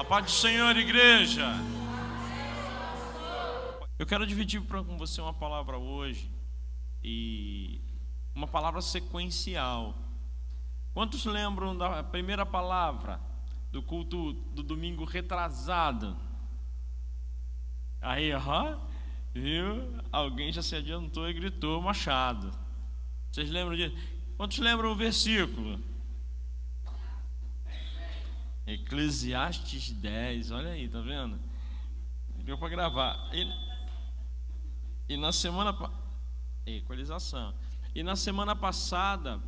Paz do Senhor, igreja. Eu quero dividir com você uma palavra hoje, e uma palavra sequencial. Quantos lembram da primeira palavra do culto do domingo retrasado? Aí, viu? Alguém já se adiantou e gritou Machado. Vocês lembram disso? Quantos lembram o versículo? Eclesiastes 10, olha aí, tá vendo? Deu para gravar. E na semana equalização. E na semana passada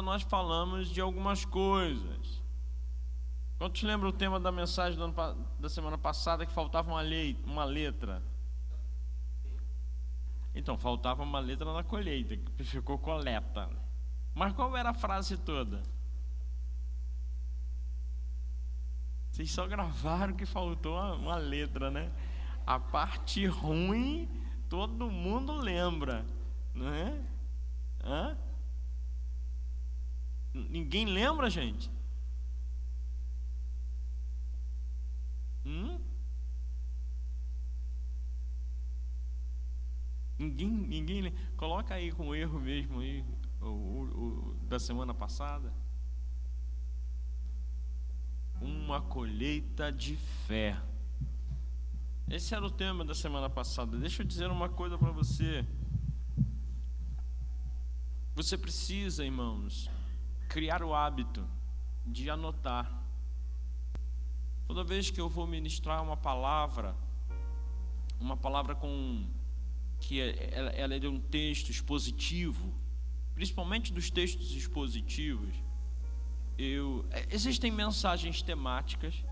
nós falamos de algumas coisas. Quantos lembram o tema da mensagem da semana passada, que faltava uma letra? Então, faltava uma letra na colheita, que ficou coleta. Mas qual era a frase toda? Vocês só gravaram que faltou uma letra, né? A parte ruim todo mundo lembra, não é? Ninguém lembra, gente? Ninguém lembra. Coloca aí com o erro mesmo aí, o da semana passada. Uma colheita de fé. Esse era o tema da semana passada. Deixa eu dizer uma coisa para você. Você precisa, irmãos, criar o hábito de anotar. Toda vez que eu vou ministrar uma palavra ela é de um texto expositivo, principalmente dos textos expositivos, existem mensagens temáticas,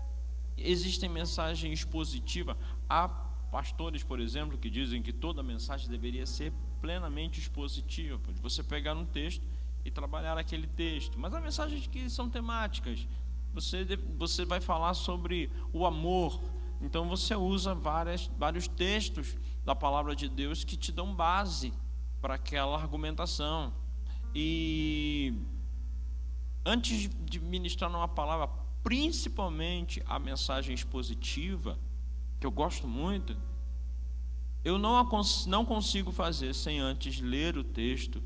existem mensagens expositivas. Há pastores, por exemplo, que dizem que toda mensagem deveria ser plenamente expositiva, de você pegar um texto e trabalhar aquele texto. Mas há mensagens que são temáticas. Você vai falar sobre o amor, então você usa vários textos da palavra de Deus que te dão base para aquela argumentação. E antes de ministrar uma palavra, principalmente a mensagem expositiva, que eu gosto muito, eu não consigo fazer sem antes ler o texto,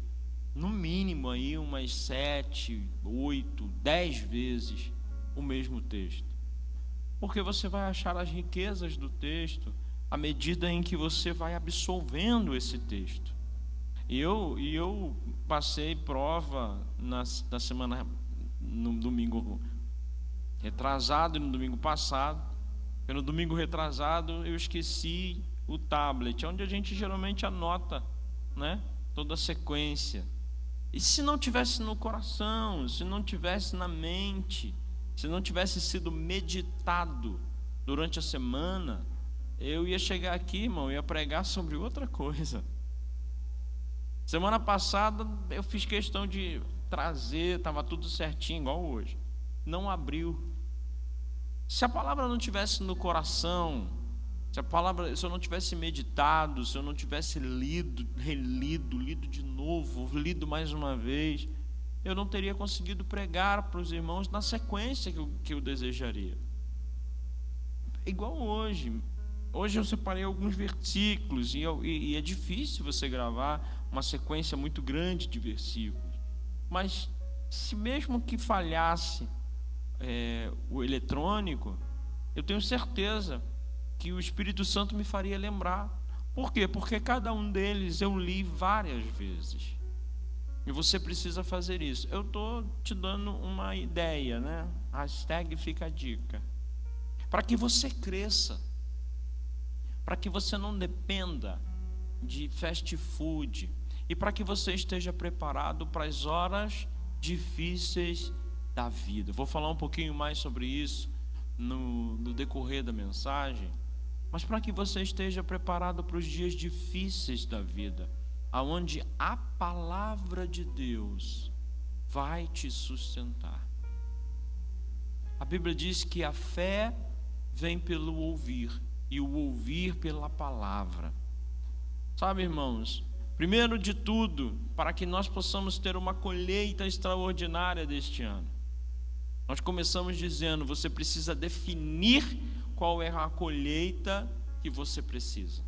no mínimo aí umas 7, 8, 10 vezes o mesmo texto. Porque você vai achar as riquezas do texto à medida em que você vai absolvendo esse texto. E eu passei prova na semana, no domingo retrasado e no domingo passado. Porque no domingo retrasado eu esqueci o tablet, onde a gente geralmente anota, né, toda a sequência. E se não tivesse no coração, se não tivesse na mente, se não tivesse sido meditado durante a semana, eu ia chegar aqui, irmão, ia pregar sobre outra coisa. Semana passada eu fiz questão de trazer, estava tudo certinho, igual hoje. Não abriu. Se a palavra não tivesse no coração, se eu não tivesse meditado, se eu não tivesse lido de novo, lido mais uma vez, eu não teria conseguido pregar para os irmãos na sequência que eu desejaria. Igual hoje. Hoje eu separei alguns versículos e é difícil você gravar uma sequência muito grande de versículos. Mas se mesmo que falhasse o eletrônico, eu tenho certeza que o Espírito Santo me faria lembrar. Por quê? Porque cada um deles eu li várias vezes. E você precisa fazer isso. Eu estou te dando uma ideia, né? Hashtag fica a dica. Para que você cresça, para que você não dependa de fast food, e para que você esteja preparado para as horas difíceis da vida. Vou falar um pouquinho mais sobre isso no decorrer da mensagem, mas para que você esteja preparado para os dias difíceis da vida, aonde a palavra de Deus vai te sustentar. A Bíblia diz que a fé vem pelo ouvir, e o ouvir pela palavra. Sabe, irmãos, primeiro de tudo, para que nós possamos ter uma colheita extraordinária deste ano, Nós começamos dizendo: você precisa definir qual é a colheita que você precisa.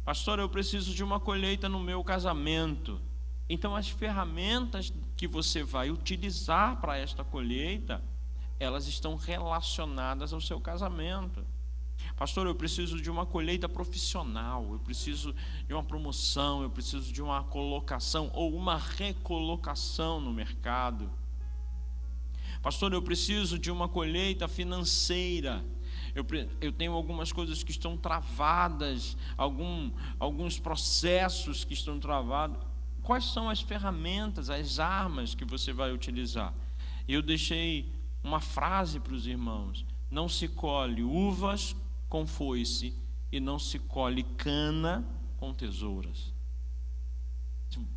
Pastor, eu preciso de uma colheita no meu casamento. Então as ferramentas que você vai utilizar para esta colheita, elas estão relacionadas ao seu casamento. Pastor, eu preciso de uma colheita profissional, eu preciso de uma promoção, eu preciso de uma colocação ou uma recolocação no mercado. Pastor, eu preciso de uma colheita financeira. Eu tenho algumas coisas que estão travadas, alguns processos que estão travados. Quais são as ferramentas, as armas que você vai utilizar? Eu deixei uma frase para os irmãos: não se colhe uvas com foice e não se colhe cana com tesouras.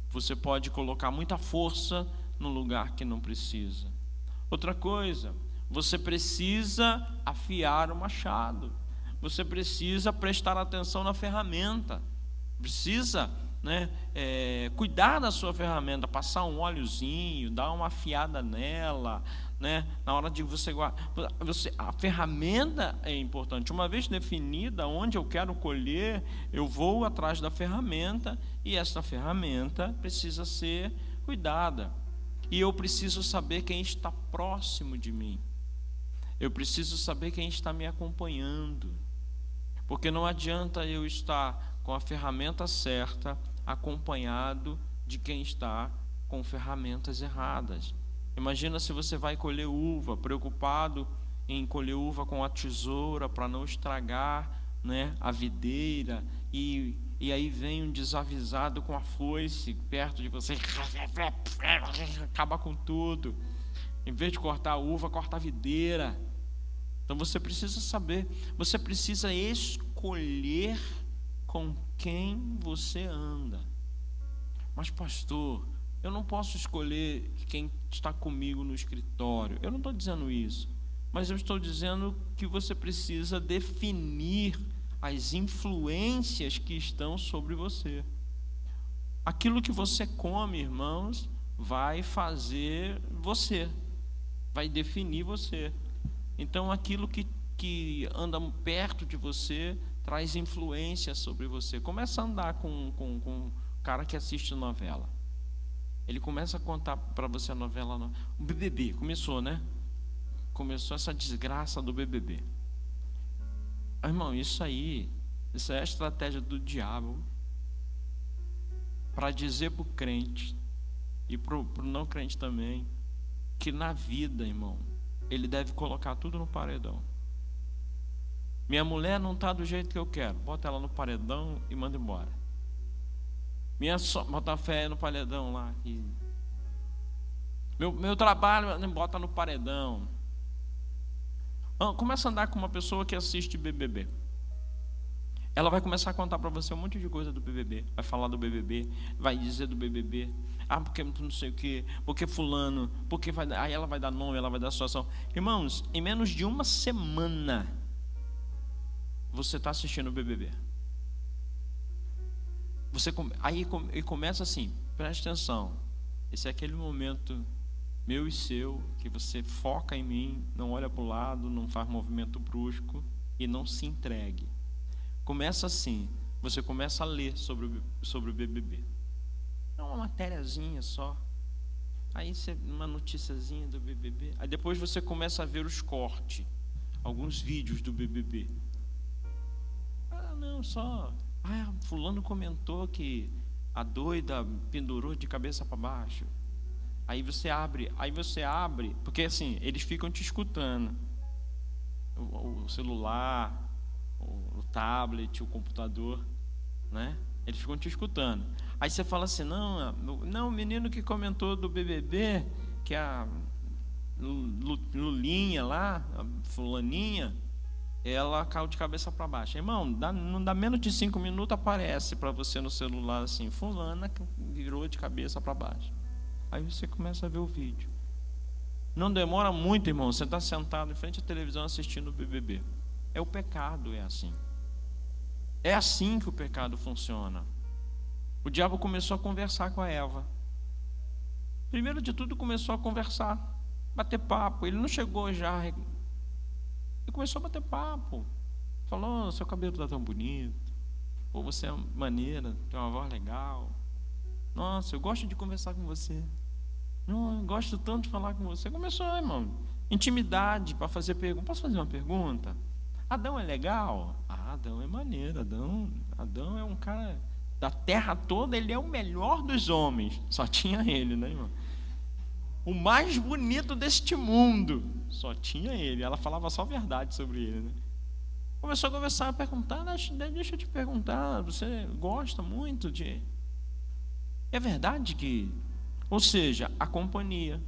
Você pode colocar muita força no lugar que não precisa. Outra coisa, você precisa afiar o machado. Você precisa prestar atenção na ferramenta. Precisa, cuidar da sua ferramenta, passar um óleozinho, dar uma afiada nela, na hora de você guardar. A ferramenta é importante. Uma vez definida onde eu quero colher, eu vou atrás da ferramenta, e essa ferramenta precisa ser cuidada. E eu preciso saber quem está próximo de mim. Eu preciso saber quem está me acompanhando. Porque não adianta eu estar com a ferramenta certa, acompanhado de quem está com ferramentas erradas. Imagina se você vai colher uva, preocupado em colher uva com a tesoura para não estragar, a videira, e aí vem um desavisado com a foice perto de você, acaba com tudo. Em vez de cortar a uva, corta a videira. Então você precisa saber, você precisa escolher com quem você anda. Mas pastor, eu não posso escolher quem está comigo no escritório. Eu não estou dizendo isso, mas eu estou dizendo que você precisa definir as influências que estão sobre você. Aquilo que você come, irmãos, vai fazer você, vai definir você. Então aquilo que anda perto de você traz influência sobre você. Começa a andar com um cara que assiste novela. Ele começa a contar para você a novela. O BBB começou, Começou essa desgraça do BBB. Irmão, isso é a estratégia do diabo para dizer para o crente e para o não crente também que na vida, irmão, ele deve colocar tudo no paredão. Minha mulher não está do jeito que eu quero, bota ela no paredão e manda embora. Bota a fé no paredão lá. Meu trabalho, bota no paredão. Começa a andar com uma pessoa que assiste BBB. Ela vai começar a contar para você um monte de coisa do BBB. Vai falar do BBB, vai dizer do BBB. Porque não sei o quê, porque fulano, porque aí ela vai dar nome, ela vai dar situação. Irmãos, em menos de uma semana, você está assistindo o BBB. Aí começa assim, presta atenção. Esse é aquele momento meu e seu, que você foca em mim, não olha para o lado, não faz movimento brusco e não se entregue. Começa assim, você começa a ler sobre o BBB. É uma matériazinha só. Aí uma noticiazinha do BBB. Aí depois você começa a ver os cortes, alguns vídeos do BBB. Fulano comentou que a doida pendurou de cabeça para baixo. Aí você abre, porque assim, eles ficam te escutando. O celular, o tablet, o computador, Eles ficam te escutando. Aí você fala assim: não, o menino que comentou do BBB, que a Lulinha lá, a fulaninha, ela caiu de cabeça para baixo. Irmão, não dá menos de 5 minutos, aparece para você no celular assim: fulana virou de cabeça para baixo. Aí você começa a ver o vídeo. Não demora muito, irmão, você está sentado em frente à televisão assistindo o BBB. É o pecado, é assim. É assim que o pecado funciona. O diabo começou a conversar com a Eva. Primeiro de tudo, começou a conversar. bater papo. Ele não chegou já. Ele começou a bater papo. Falou: seu cabelo está tão bonito. Pô, você é maneira, tem uma voz legal. Nossa, eu gosto de conversar com você. Não, eu gosto tanto de falar com você. Começou, irmão, intimidade para fazer pergunta. Posso fazer uma pergunta? Adão é legal? Adão é maneiro. Adão é um cara da terra toda, ele é o melhor dos homens. Só tinha ele, né, irmão? O mais bonito deste mundo. Só tinha ele. Ela falava só verdade sobre ele, né? Começou a conversar, a perguntar: deixa eu te perguntar, você gosta muito de... É verdade que... Ou seja, a companhia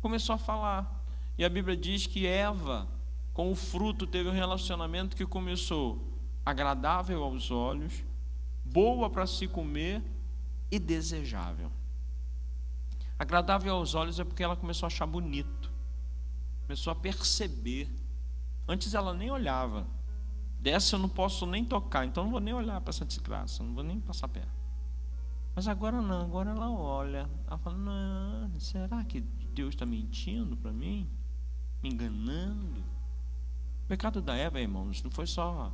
começou a falar. E a Bíblia diz que Eva, com o fruto, teve um relacionamento que começou agradável aos olhos, boa para se comer e desejável. Agradável aos olhos é porque ela começou a achar bonito, começou a perceber. Antes ela nem olhava. Dessa eu não posso nem tocar, então não vou nem olhar para essa desgraça, não vou nem passar perto. Mas agora não, agora ela olha. Ela fala: não, será que Deus está mentindo para mim? Me enganando? O pecado da Eva, irmãos, não foi só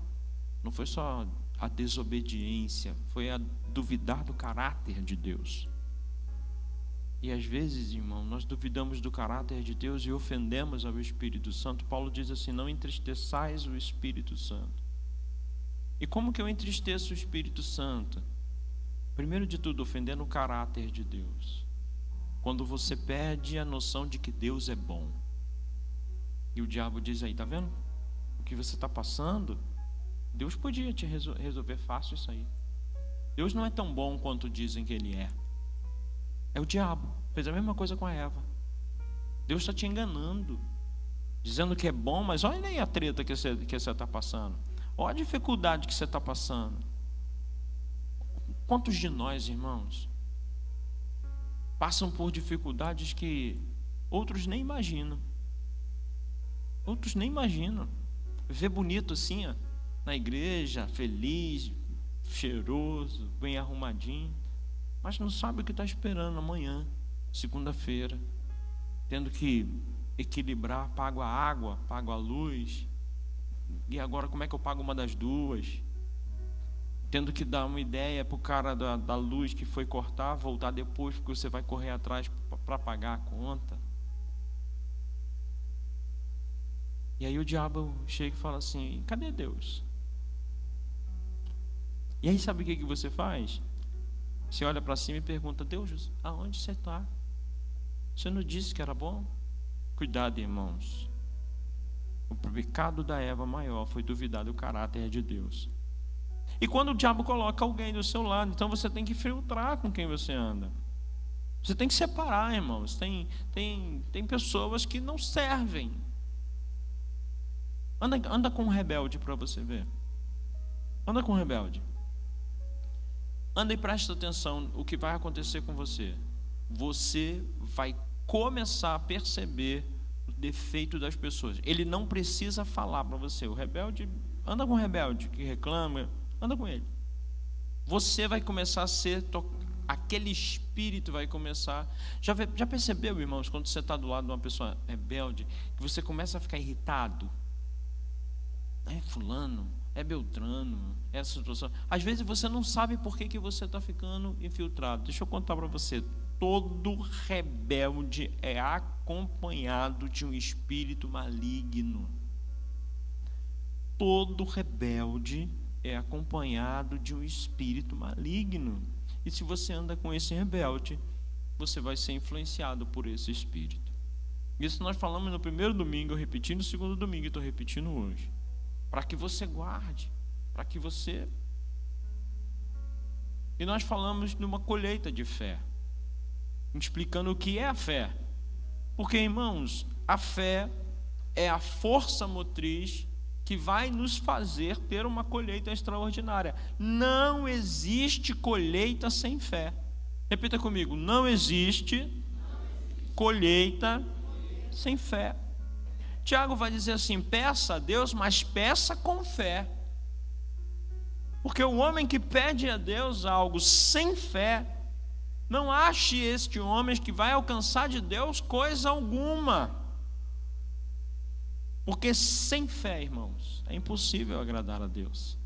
a desobediência, foi a duvidar do caráter de Deus. E às vezes, irmão, nós duvidamos do caráter de Deus e ofendemos ao Espírito Santo. Paulo diz assim: não entristeçais o Espírito Santo. E como que eu entristeço o Espírito Santo? Primeiro de tudo, ofendendo o caráter de Deus. Quando você perde a noção de que Deus é bom. E o diabo diz aí: tá vendo? O que você está passando, Deus podia te resolver fácil isso aí. Deus não é tão bom quanto dizem que Ele é. É o diabo. Fez a mesma coisa com a Eva. Deus está te enganando, dizendo que é bom, mas olha aí a treta que você está passando. Olha a dificuldade que você está passando. Quantos de nós, irmãos, passam por dificuldades que outros nem imaginam? Outros nem imaginam. Vê bonito assim, ó, na igreja, feliz, cheiroso, bem arrumadinho, mas não sabe o que está esperando amanhã, segunda-feira, tendo que equilibrar: pago a água, pago a luz, e agora como é que eu pago uma das duas? Tendo que dar uma ideia para o cara da luz que foi cortar, voltar depois, porque você vai correr atrás para pagar a conta. E aí o diabo chega e fala assim: cadê Deus? E aí sabe o que você faz? Você olha para cima e pergunta: Deus, aonde você está? Você não disse que era bom? Cuidado, irmãos. O pecado da Eva maior foi duvidar do caráter de Deus. E quando o diabo coloca alguém do seu lado, então você tem que filtrar com quem você anda. Você tem que separar, irmãos. Tem pessoas que não servem. Anda com um rebelde para você ver. Anda com um rebelde. Anda e presta atenção o que vai acontecer com você. Você vai começar a perceber o defeito das pessoas. Ele não precisa falar para você. O rebelde, anda com um rebelde que reclama, anda com ele. Você vai começar a ser aquele espírito vai começar. Já percebeu, irmãos, quando você está do lado de uma pessoa rebelde, que você começa a ficar irritado? É fulano, é Beltrano, essa situação. Às vezes você não sabe por que você está ficando infiltrado. Deixa eu contar para você: todo rebelde é acompanhado de um espírito maligno. Todo rebelde é acompanhado de um espírito maligno. E se você anda com esse rebelde, você vai ser influenciado por esse espírito. Isso nós falamos no primeiro domingo, eu repeti no segundo domingo e estou repetindo hoje. Para que você guarde, para que você... E nós falamos numa colheita de fé, explicando o que é a fé. Porque, irmãos, a fé é a força motriz que vai nos fazer ter uma colheita extraordinária. Não existe colheita sem fé. Repita comigo: não existe colheita sem fé. Tiago vai dizer assim: peça a Deus, mas peça com fé. Porque o homem que pede a Deus algo sem fé, Não ache este homem que vai alcançar de Deus coisa alguma. Porque sem fé, irmãos, é impossível agradar a Deus.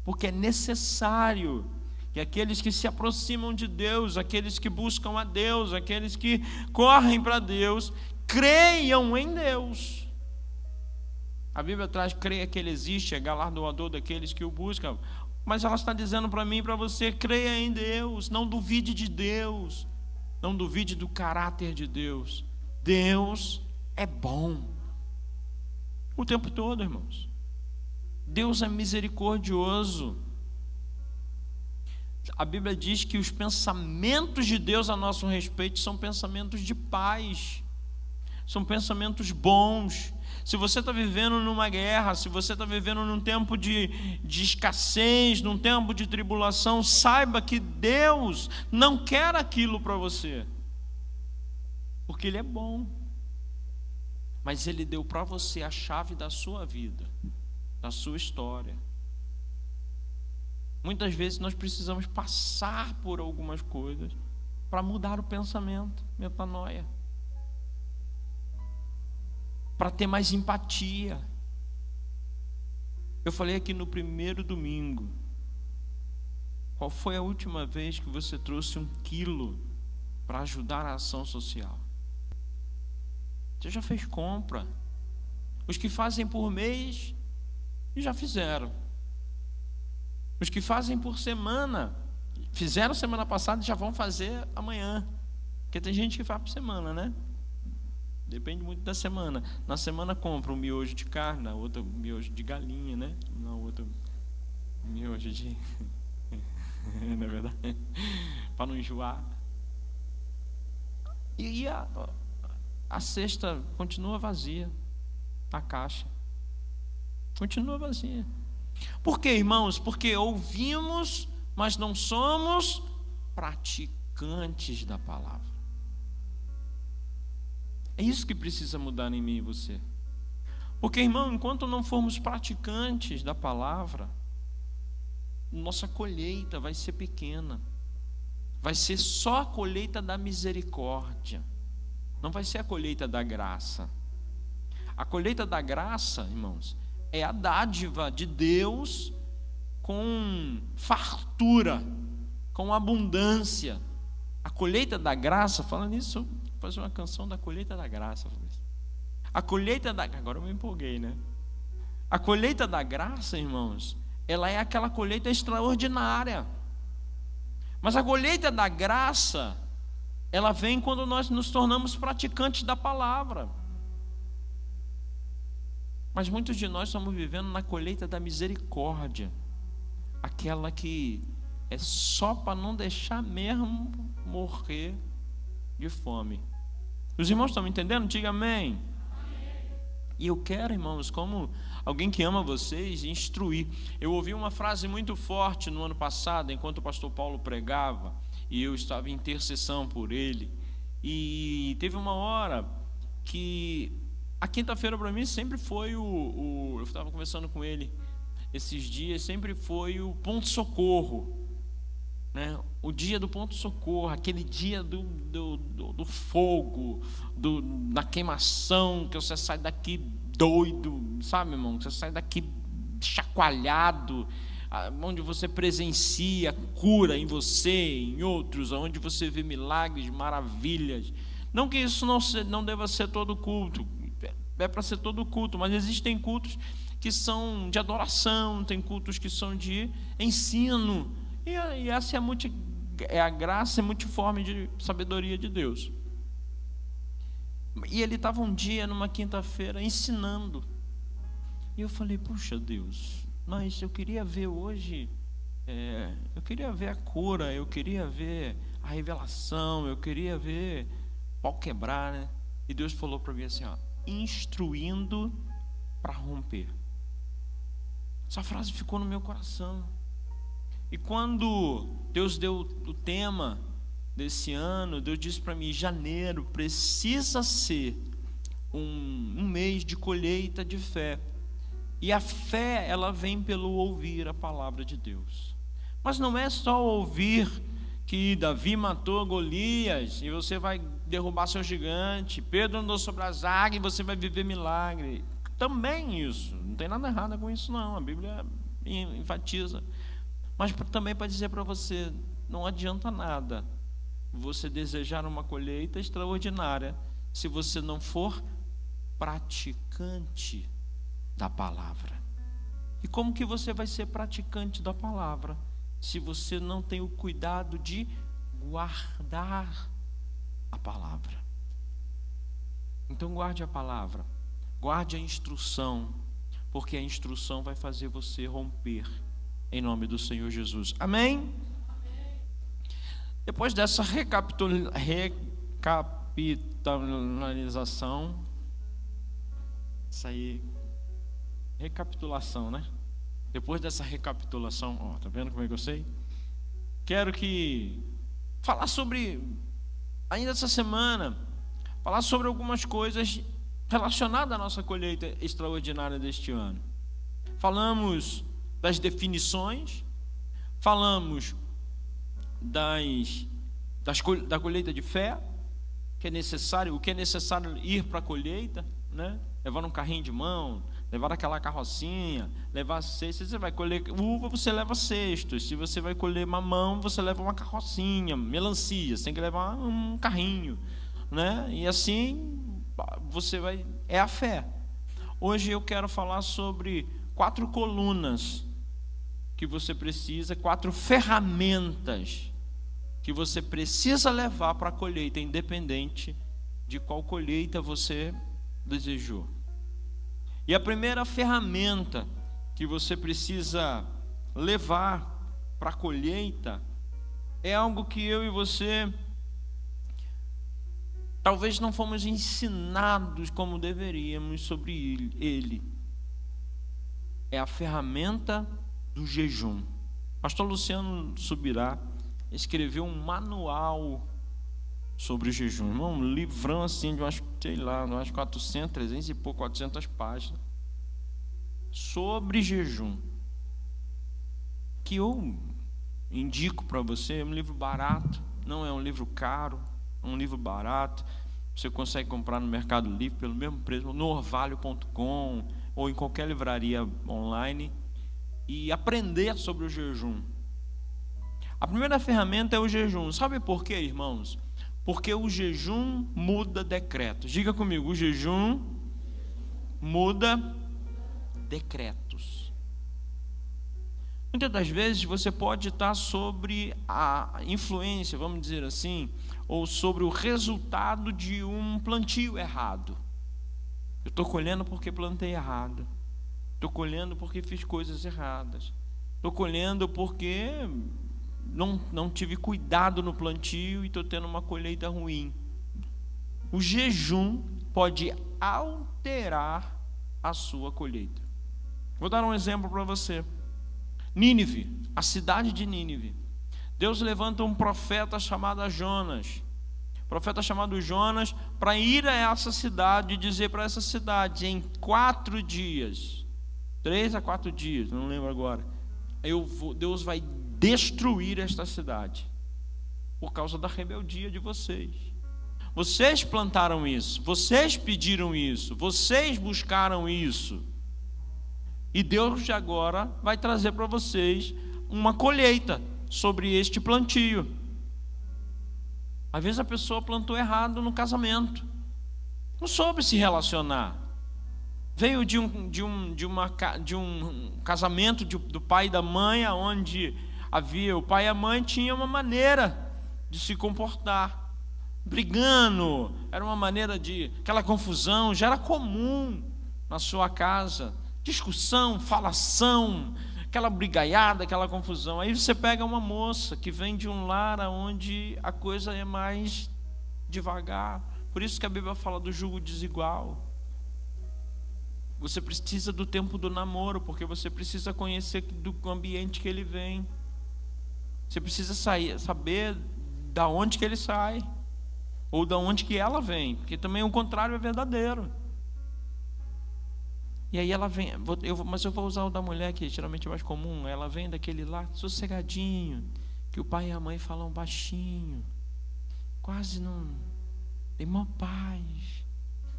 Porque é necessário que aqueles que se aproximam de Deus, aqueles que buscam a Deus, aqueles que correm para Deus, creiam em Deus. A Bíblia traz: creia que Ele existe, é galardoador daqueles que o buscam. Mas ela está dizendo para mim e para você: creia em Deus, não duvide de Deus, não duvide do caráter de Deus. Deus é bom o tempo todo, irmãos. Deus é misericordioso. A Bíblia diz que os pensamentos de Deus a nosso respeito são pensamentos de paz, são pensamentos bons. Se você está vivendo numa guerra, se você está vivendo num tempo de escassez, num tempo de tribulação, saiba que Deus não quer aquilo para você, porque Ele é bom, mas Ele deu para você a chave da sua vida, da sua história. Muitas vezes nós precisamos passar por algumas coisas para mudar o pensamento, metanoia, para ter mais empatia. Eu falei aqui no primeiro domingo: qual foi a última vez que você trouxe 1 quilo para ajudar a ação social? Você já fez compra? Os que fazem por mês já fizeram. Os que fazem por semana, fizeram semana passada e já vão fazer amanhã. Porque tem gente que faz por semana, né? Depende muito da semana. Na semana compra um miojo de carne, na outra um miojo de galinha, né? Na outra miojo de... não é verdade? Para não enjoar. E a cesta continua vazia. A caixa continua vazia. Por quê, irmãos? Porque ouvimos, mas não somos praticantes da palavra. É isso que precisa mudar em mim e você. Porque, irmão, enquanto não formos praticantes da palavra, nossa colheita vai ser pequena. Vai ser só a colheita da misericórdia. Não vai ser a colheita da graça. A colheita da graça, irmãos, é a dádiva de Deus com fartura, com abundância. A colheita da graça, falando nisso, vou fazer uma canção da colheita da graça. A colheita da... Agora eu me empolguei, né? A colheita da graça, irmãos, ela é aquela colheita extraordinária. Mas a colheita da graça, ela vem quando nós nos tornamos praticantes da palavra. Mas muitos de nós estamos vivendo na colheita da misericórdia, aquela que é só para não deixar mesmo morrer de fome. Os irmãos estão me entendendo? Diga amém. E eu quero, irmãos, como alguém que ama vocês, instruir. Eu ouvi uma frase muito forte no ano passado, enquanto o pastor Paulo pregava, e eu estava em intercessão por ele. E teve uma hora que a quinta-feira para mim sempre foi eu estava conversando com ele esses dias, sempre foi o ponto-socorro, né? O dia do ponto-socorro, aquele dia do fogo, da queimação, que você sai daqui doido, sabe, irmão? Que você sai daqui chacoalhado, onde você presencia cura em você, em outros, onde você vê milagres, maravilhas. Não que isso não deva ser todo culto, é para ser todo culto, mas existem cultos que são de adoração, tem cultos que são de ensino, e essa é a graça multiforme de sabedoria de Deus. E ele estava um dia, numa quinta-feira, ensinando, e eu falei: puxa Deus, mas eu queria ver hoje, eu queria ver a cura, eu queria ver a revelação, eu queria ver pau quebrar, né? E Deus falou para mim assim, ó: instruindo para romper. Essa frase ficou no meu coração. E quando Deus deu o tema desse ano, Deus disse para mim: janeiro precisa ser um mês de colheita de fé. E a fé, ela vem pelo ouvir a palavra de Deus. Mas não é só ouvir que Davi matou Golias e você vai derrubar seu gigante. Pedro andou sobre as águas e você vai viver milagre. Também isso, não tem nada errado com isso não, a Bíblia enfatiza. Mas também para dizer para você, não adianta nada você desejar uma colheita extraordinária se você não for praticante da palavra. E como que você vai ser praticante da palavra se você não tem o cuidado de guardar a palavra? Então guarde a palavra, guarde a instrução, porque a instrução vai fazer você romper, em nome do Senhor Jesus. Amém? Depois dessa recapitalização, isso aí, recapitulação, né? Depois dessa recapitulação, ó, tá vendo como é que eu sei? Quero falar sobre, ainda essa semana, falar sobre algumas coisas relacionadas à nossa colheita extraordinária deste ano. Falamos das definições, falamos da colheita de fé, que é necessário, o que é necessário ir para a colheita, né? Levar um carrinho de mão, levar aquela carrocinha, levar cestos. Se você vai colher uva, você leva cestos. Se você vai colher mamão, você leva uma carrocinha, melancia, você tem que levar um carrinho, né? E assim você vai, é a fé. Hoje eu quero falar sobre 4 colunas que você precisa, 4 ferramentas que você precisa levar para a colheita, independente de qual colheita você desejou. E a primeira ferramenta que você precisa levar para a colheita é algo que eu e você talvez não fomos ensinados como deveríamos sobre ele. É a ferramenta do jejum. Pastor Luciano Subirá escreveu um manual sobre o jejum, irmão, um livrão assim de umas 400, 300 e pouco, 400 páginas sobre jejum, que eu indico para você. É um livro barato, não é um livro caro, é um livro barato. Você consegue comprar no Mercado Livre pelo mesmo preço, no orvalho.com ou em qualquer livraria online, e aprender sobre o jejum. A primeira ferramenta é o jejum. Sabe por quê, irmãos? Porque o jejum muda decretos. Diga comigo, o jejum muda decretos. Muitas das vezes você pode estar sobre a influência, vamos dizer assim, ou sobre o resultado de um plantio errado. Eu estou colhendo porque plantei errado. Estou colhendo porque fiz coisas erradas. Estou colhendo porque não tive cuidado no plantio e estou tendo uma colheita ruim. O jejum pode alterar a sua colheita. Vou dar um exemplo para você. Nínive, a cidade de Nínive. Deus levanta um profeta chamado Jonas. Profeta chamado Jonas, para ir a essa cidade e dizer para essa cidade, em 4 dias, 3 a 4 dias, não lembro agora, Deus vai destruir esta cidade, por causa da rebeldia de vocês. Vocês plantaram isso, vocês pediram isso, vocês buscaram isso, e Deus agora vai trazer para vocês uma colheita sobre este plantio. Às vezes a pessoa plantou errado no casamento, não soube se relacionar, veio de um casamento do pai e da mãe, onde o pai e a mãe tinham uma maneira de se comportar, brigando, era uma maneira aquela confusão já era comum na sua casa, discussão, falação, aquela brigaiada, aquela confusão. Aí você pega uma moça que vem de um lar onde a coisa é mais devagar. Por isso que a Bíblia fala do jugo desigual. Você precisa do tempo do namoro, porque você precisa conhecer do ambiente que ele vem. Você precisa saber da onde que ele sai, ou da onde que ela vem, porque também o contrário é verdadeiro. E aí ela vem, mas eu vou usar o da mulher, que geralmente é mais comum. Ela vem daquele lá sossegadinho, que o pai e a mãe falam baixinho, quase não tem maior paz.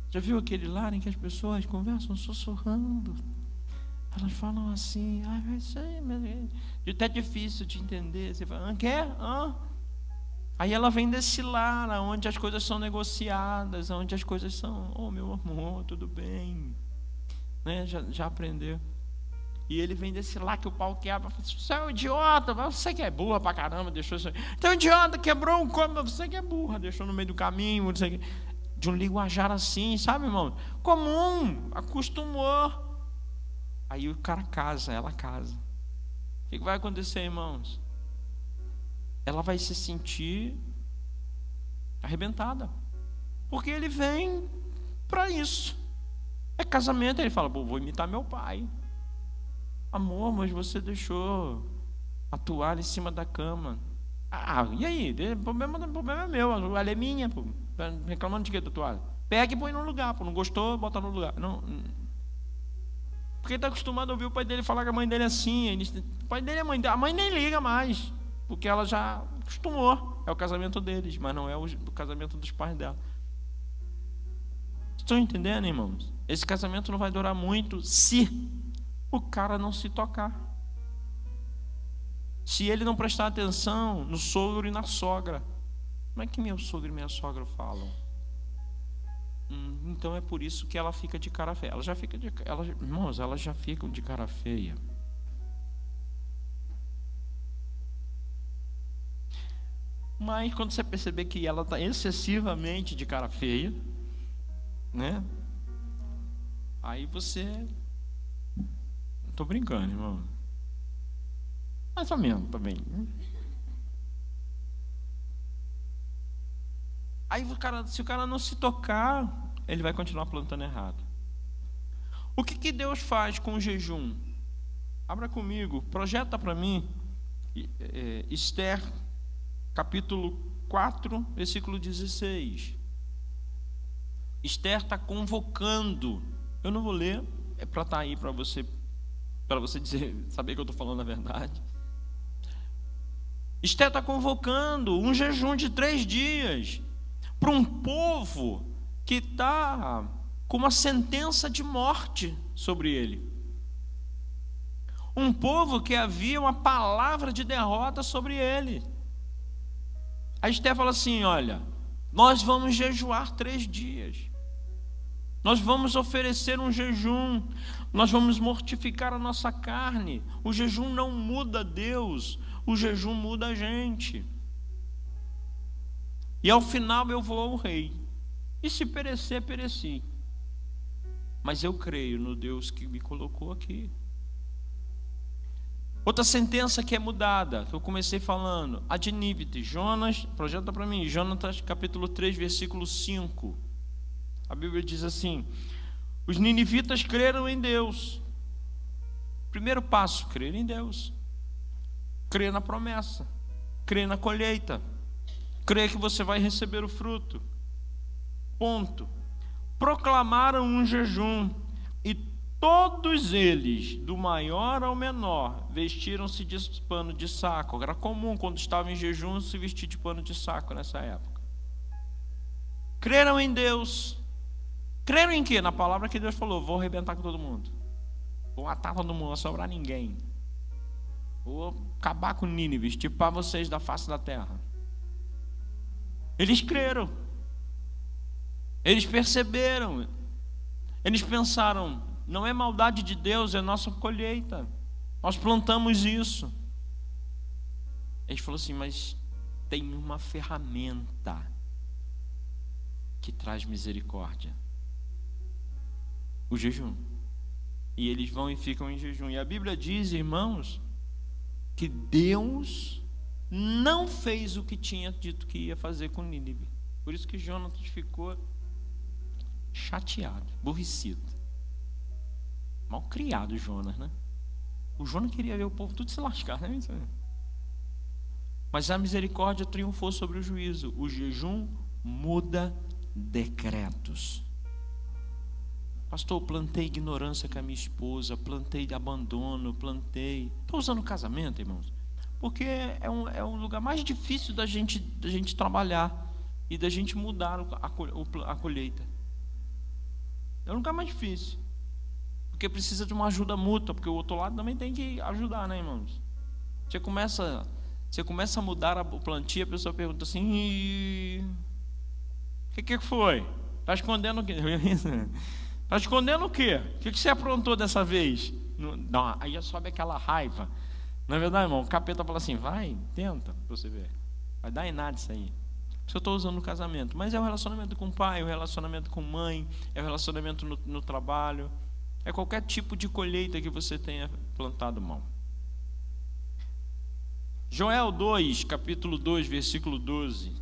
Já viu aquele lar em que as pessoas conversam sussurrando? Elas falam assim, vai ser, até difícil de entender. Você fala, quer? Aí ela vem desse lar, onde as coisas são negociadas, onde as coisas são, meu amor, tudo bem, né? Já aprendeu. E ele vem desse lá que o pau quebra, fala, você é um idiota, você que é burra pra caramba, deixou isso aí. Então idiota, quebrou um copo, você que é burra, deixou no meio do caminho, não sei o quê. De um linguajar assim, sabe, irmão? Comum, acostumou. Aí o cara casa, ela casa. O que vai acontecer, irmãos? Ela vai se sentir arrebentada, porque ele vem para isso. É casamento, ele fala, vou imitar meu pai. Amor, mas você deixou a toalha em cima da cama. E aí? O problema é meu, a toalha é minha, pô. Reclamando de que da toalha? Pega e põe no lugar, pô. Não gostou, bota no lugar. Não. Porque ele está acostumado a ouvir o pai dele falar que a mãe dele é assim. O pai dele é mãe dele. A mãe nem liga mais, porque ela já acostumou. É o casamento deles, mas não é o casamento dos pais dela. Estão entendendo, irmãos? Esse casamento não vai durar muito se o cara não se tocar. Se ele não prestar atenção no sogro e na sogra. Como é que meu sogro e minha sogra falam? Então é por isso que ela fica de cara feia. Irmãos, elas já ficam de cara feia. Mas quando você perceber que ela está excessivamente de cara feia, né? Aí você... Estou brincando, irmão. Mais ou menos também. Aí se o cara não se tocar, ele vai continuar plantando errado. O que Deus faz com o jejum? Abra comigo, projeta para mim Esther, capítulo 4, versículo 16. Esther está convocando. Eu não vou ler, é para estar aí para você saber que eu estou falando a verdade. Esther está convocando um jejum de 3 dias para um povo que está com uma sentença de morte sobre ele. Um povo que havia uma palavra de derrota sobre ele. A Esther fala assim, olha, nós vamos jejuar 3 dias. Nós vamos oferecer um jejum. Nós vamos mortificar a nossa carne. O jejum não muda Deus. O jejum muda a gente. E ao final eu vou ao rei. E se perecer, pereci. Mas eu creio no Deus que me colocou aqui. Outra sentença que é mudada, que eu comecei falando, a de Nínive. Jonas, projeta para mim, Jonas capítulo 3, versículo 5. A Bíblia diz assim, os ninivitas creram em Deus. Primeiro passo, crer em Deus. Crer na promessa. Crer na colheita. Crer que você vai receber o fruto. Ponto. Proclamaram um jejum e todos eles, do maior ao menor, vestiram-se de pano de saco. Era comum, quando estavam em jejum, se vestir de pano de saco nessa época. Creram em Deus. Creram em quê? Na palavra que Deus falou, vou arrebentar com todo mundo. Vou matar todo mundo, não vai sobrar ninguém. Vou acabar com Nínive, estipar vocês da face da terra. Eles creram. Eles perceberam. Eles pensaram, não é maldade de Deus, é nossa colheita. Nós plantamos isso. Eles falaram assim, mas tem uma ferramenta que traz misericórdia. O jejum. E eles vão e ficam em jejum. E a Bíblia diz, irmãos, que Deus não fez o que tinha dito que ia fazer com Nínive. Por isso que Jonas ficou chateado, aborrecido. Mal criado Jonas, né? O Jonas queria ver o povo tudo se lascar, né? Mas a misericórdia triunfou sobre o juízo. O jejum muda decretos. Pastor, plantei ignorância com a minha esposa, plantei abandono, plantei... Estou usando casamento, irmãos, Porque é um lugar mais difícil da gente trabalhar e da gente mudar a colheita. É um lugar mais difícil. Porque precisa de uma ajuda mútua, porque o outro lado também tem que ajudar, né, irmãos? Você começa a mudar o plantio, a pessoa pergunta assim: o que foi? Está escondendo o quê? Está escondendo o quê? O que você aprontou dessa vez? Não, aí já sobe aquela raiva. Não é verdade, irmão? O capeta fala assim: vai, tenta, para você ver. Vai dar em nada isso aí. Isso eu estou usando no casamento. Mas é o relacionamento com o pai, o relacionamento com mãe, é o relacionamento no trabalho. É qualquer tipo de colheita que você tenha plantado mão. Joel 2, capítulo 2, versículo 12.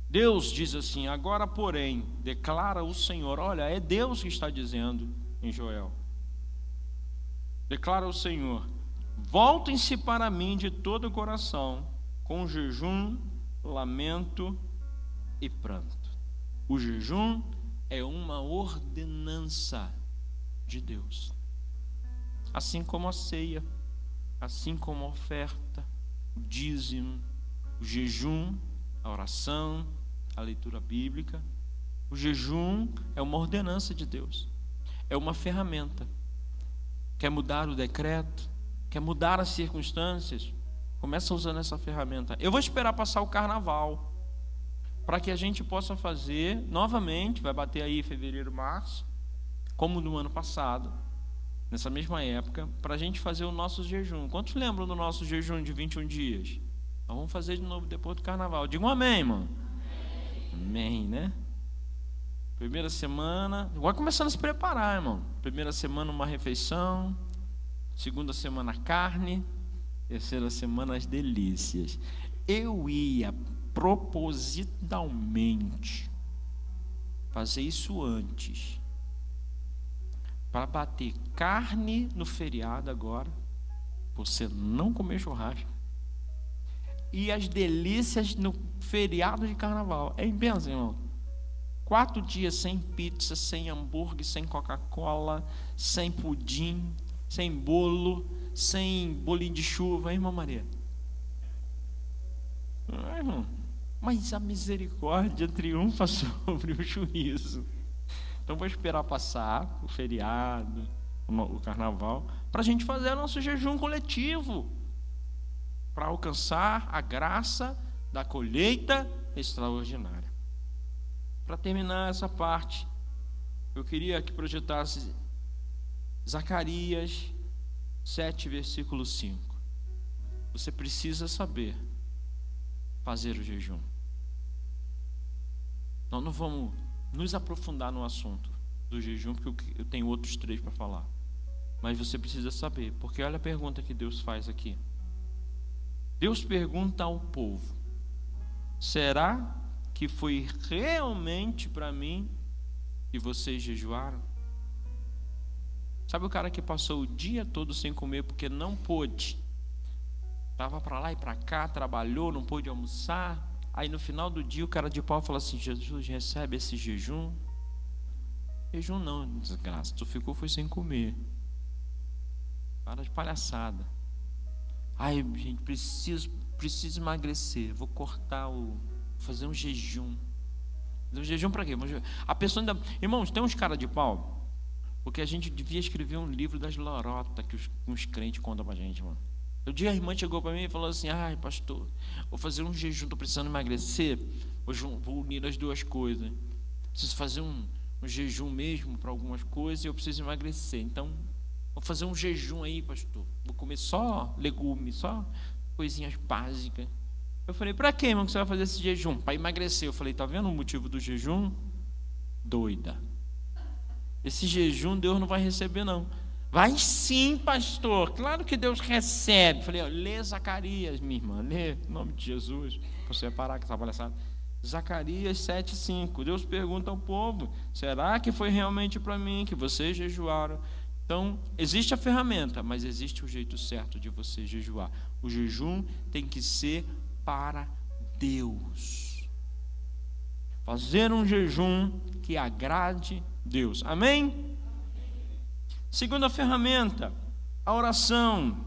Deus diz assim: agora, porém, declara o Senhor. Olha, é Deus que está dizendo em Joel. Declara o Senhor: voltem-se para mim de todo o coração, com jejum, lamento e pranto. O jejum é uma ordenança de Deus. Assim como a ceia, assim como a oferta, o dízimo, o jejum, a oração, a leitura bíblica. O jejum é uma ordenança de Deus. É uma ferramenta. Quer mudar o decreto? Quer mudar as circunstâncias? Começa usando essa ferramenta. Eu vou esperar passar o carnaval, para que a gente possa fazer novamente, vai bater aí fevereiro, março, como no ano passado, nessa mesma época, para a gente fazer o nosso jejum. Quantos lembram do nosso jejum de 21 dias? Nós vamos fazer de novo depois do carnaval. Diga um amém, irmão. Amém, né? Primeira semana, agora começando a se preparar, irmão. Primeira semana uma refeição, segunda semana carne, terceira semana as delícias. Eu ia propositalmente fazer isso antes, para bater carne no feriado agora, você não comer churrasco, e as delícias no feriado de carnaval. É bênção, irmão. 4 dias sem pizza, sem hambúrguer, sem Coca-Cola, sem pudim, sem bolo, sem bolinho de chuva, hein, irmã Maria? Irmão, mas a misericórdia triunfa sobre o juízo. Então vou esperar passar o feriado, o carnaval, para a gente fazer o nosso jejum coletivo, para alcançar a graça da colheita extraordinária. Para terminar essa parte, eu queria que projetasse Zacarias 7, versículo 5. Você precisa saber fazer o jejum. Nós não vamos nos aprofundar no assunto do jejum, porque eu tenho outros 3 para falar. Mas você precisa saber, porque olha a pergunta que Deus faz aqui. Deus pergunta ao povo: será que foi realmente para mim que vocês jejuaram? Sabe o cara que passou o dia todo sem comer porque não pôde? Estava para lá e para cá, trabalhou, não pôde almoçar. Aí no final do dia o cara de pau fala assim: Jesus, recebe esse jejum. Jejum não, desgraça, tu foi sem comer. Para de palhaçada. Ai, gente, preciso emagrecer. Vou fazer um jejum. Um jejum para quê? A pessoa ainda... Irmãos, tem uns cara de pau, porque a gente devia escrever um livro das lorotas que os crentes contam pra gente, mano. Um dia a irmã chegou para mim e falou assim: ai, pastor, vou fazer um jejum, estou precisando emagrecer, vou unir as duas coisas. Preciso fazer um jejum mesmo para algumas coisas e eu preciso emagrecer. Então, vou fazer um jejum aí, pastor. Vou comer só legumes, só coisinhas básicas. Eu falei: para quê, irmão, que você vai fazer esse jejum? Para emagrecer. Eu falei: tá vendo o motivo do jejum? Doida. Esse jejum Deus não vai receber, não. Vai sim, pastor, claro que Deus recebe. Falei: lê Zacarias, minha irmã, lê, em nome de Jesus, para você parar com essa palhaçada. Zacarias 7,5. Deus pergunta ao povo: será que foi realmente para mim que vocês jejuaram? Então, existe a ferramenta, mas existe o jeito certo de você jejuar. O jejum tem que ser para Deus. Fazer um jejum que agrade Deus. Amém? Segunda ferramenta, a oração.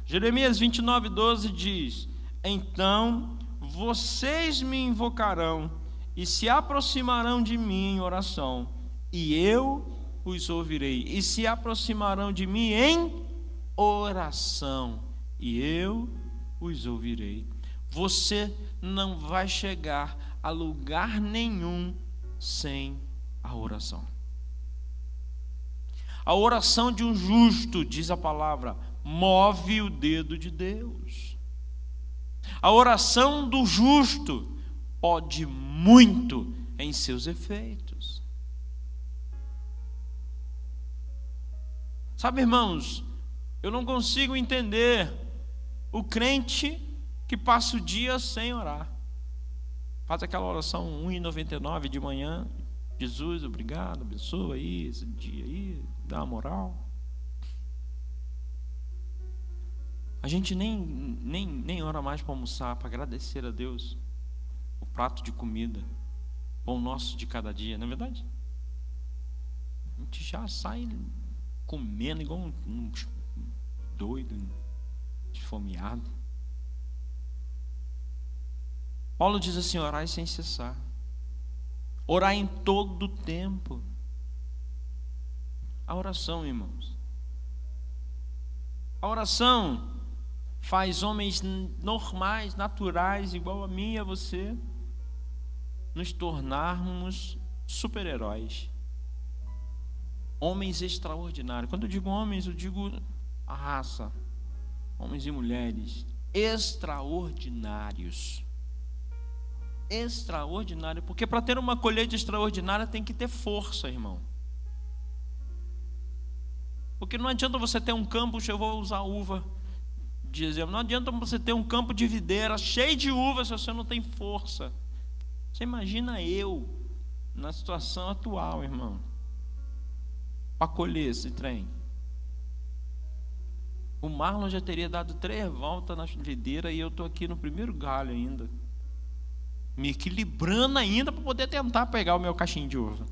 Jeremias 29:12 diz: então vocês me invocarão e se aproximarão de mim em oração, e eu os ouvirei. E se aproximarão de mim em oração, e eu os ouvirei. Você não vai chegar a lugar nenhum sem a oração. A oração de um justo, diz a palavra, move o dedo de Deus. A oração do justo pode muito em seus efeitos. Sabe, irmãos, eu não consigo entender o crente que passa o dia sem orar. Faz aquela oração 1,99 de manhã. Jesus, obrigado, abençoa aí esse dia aí, dá uma moral. A gente nem ora mais para almoçar, para agradecer a Deus o prato de comida, pão nosso de cada dia, não é verdade? A gente já sai comendo igual um doido, esfomeado. Paulo diz assim: orai sem cessar, orar em todo o tempo. A oração, irmãos, a oração faz homens normais, naturais, igual a mim e a você, nos tornarmos super-heróis, homens extraordinários. Quando eu digo homens, eu digo a raça, homens e mulheres extraordinários. Extraordinário, porque para ter uma colheita extraordinária tem que ter força, irmão. Porque não adianta você ter um campo, eu vou usar uva de exemplo, não adianta você ter um campo de videira cheio de uvas se você não tem força. Você imagina eu na situação atual, irmão, para colher esse trem. O Marlon já teria dado 3 voltas na videira e eu estou aqui no primeiro galho ainda, me equilibrando ainda para poder tentar pegar o meu cachinho de uva.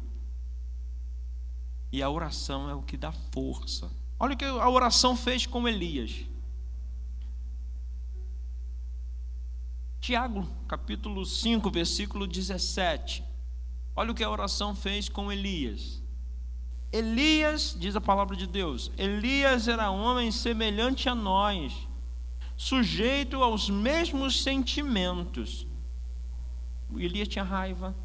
E a oração é o que dá força. Olha o que a oração fez com Elias. Tiago, capítulo 5, versículo 17. Olha o que a oração fez com Elias. Elias, diz a palavra de Deus, Elias era homem semelhante a nós, sujeito aos mesmos sentimentos. Elias tinha raiva,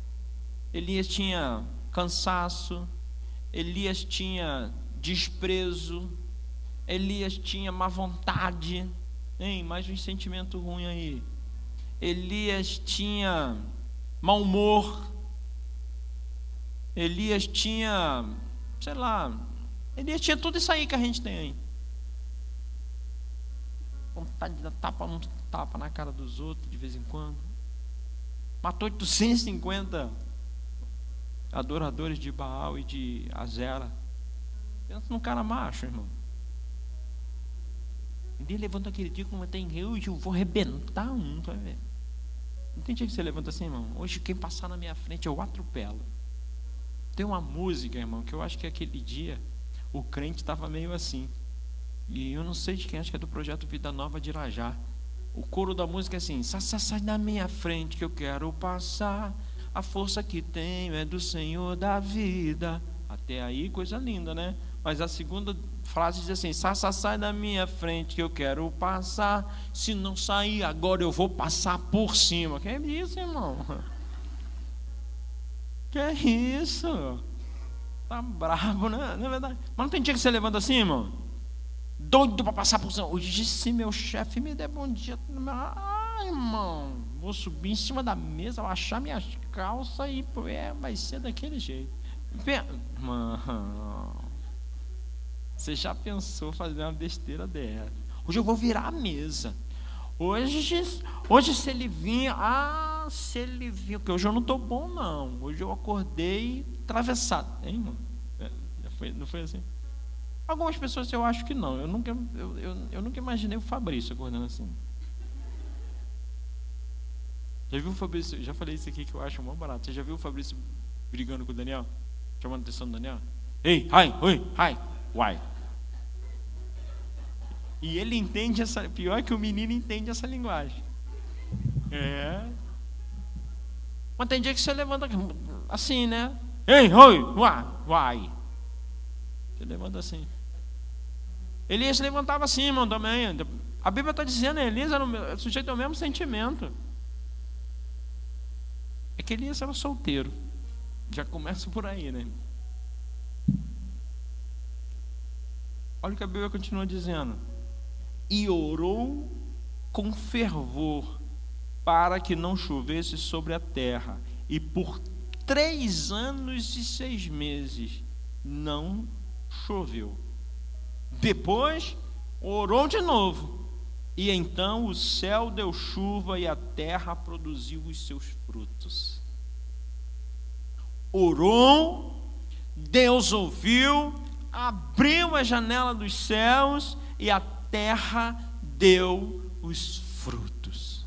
Elias tinha cansaço, Elias tinha desprezo, Elias tinha má vontade. Mais um sentimento ruim aí. Elias tinha mau humor, Elias tinha, sei lá, Elias tinha tudo isso aí que a gente tem aí. Vontade de dar tapa na cara dos outros de vez em quando. Matou 850 adoradores de Baal e de Azera. Pensa num cara macho, irmão. Ele levanta aquele dia como tem eu e eu vou arrebentar um, vai ver. Não tem dia que você levanta assim, irmão. Hoje quem passar na minha frente eu atropelo. Tem uma música, irmão, que eu acho que aquele dia o crente estava meio assim. E eu não sei de quem, acho que é do projeto Vida Nova de Irajá. O coro da música é assim: sai da minha frente que eu quero passar. A força que tenho é do Senhor da vida. Até aí, coisa linda, né? Mas a segunda frase diz assim: sai da minha frente que eu quero passar. Se não sair agora eu vou passar por cima. Que é isso, irmão? Que é isso? Tá bravo, né? Não é verdade? Mas não tem dia que você levanta assim, irmão? Doido para passar por cima. Hoje, se meu chefe me der bom dia, irmão, vou subir em cima da mesa, vou achar minhas calças e vai ser daquele jeito. Mano, você já pensou fazer uma besteira dessa? Hoje eu vou virar a mesa. Hoje se ele vir, porque hoje eu não estou bom não. Hoje eu acordei atravessado, hein, irmão? Não foi assim? Algumas pessoas eu acho que não. Eu nunca imaginei o Fabrício acordando assim. Já viu o Fabrício? Já falei isso aqui que eu acho mó barato. Você já viu o Fabrício brigando com o Daniel? Chamando a atenção do Daniel? Ei, oi, uai. E ele entende essa... Pior que o menino entende essa linguagem. Mas tem dia que você levanta assim, né? Ei, oi, vai. Você levanta assim. Elias se levantava assim, irmão, também. A Bíblia está dizendo, Elias era sujeito ao mesmo sentimento. É que Elias era solteiro. Já começa por aí, né? Olha o que a Bíblia continua dizendo. E orou com fervor para que não chovesse sobre a terra. E por 3 anos e 6 meses não choveu. Depois orou de novo. E então o céu deu chuva e a terra produziu os seus frutos. Orou, Deus ouviu, abriu a janela dos céus e a terra deu os frutos.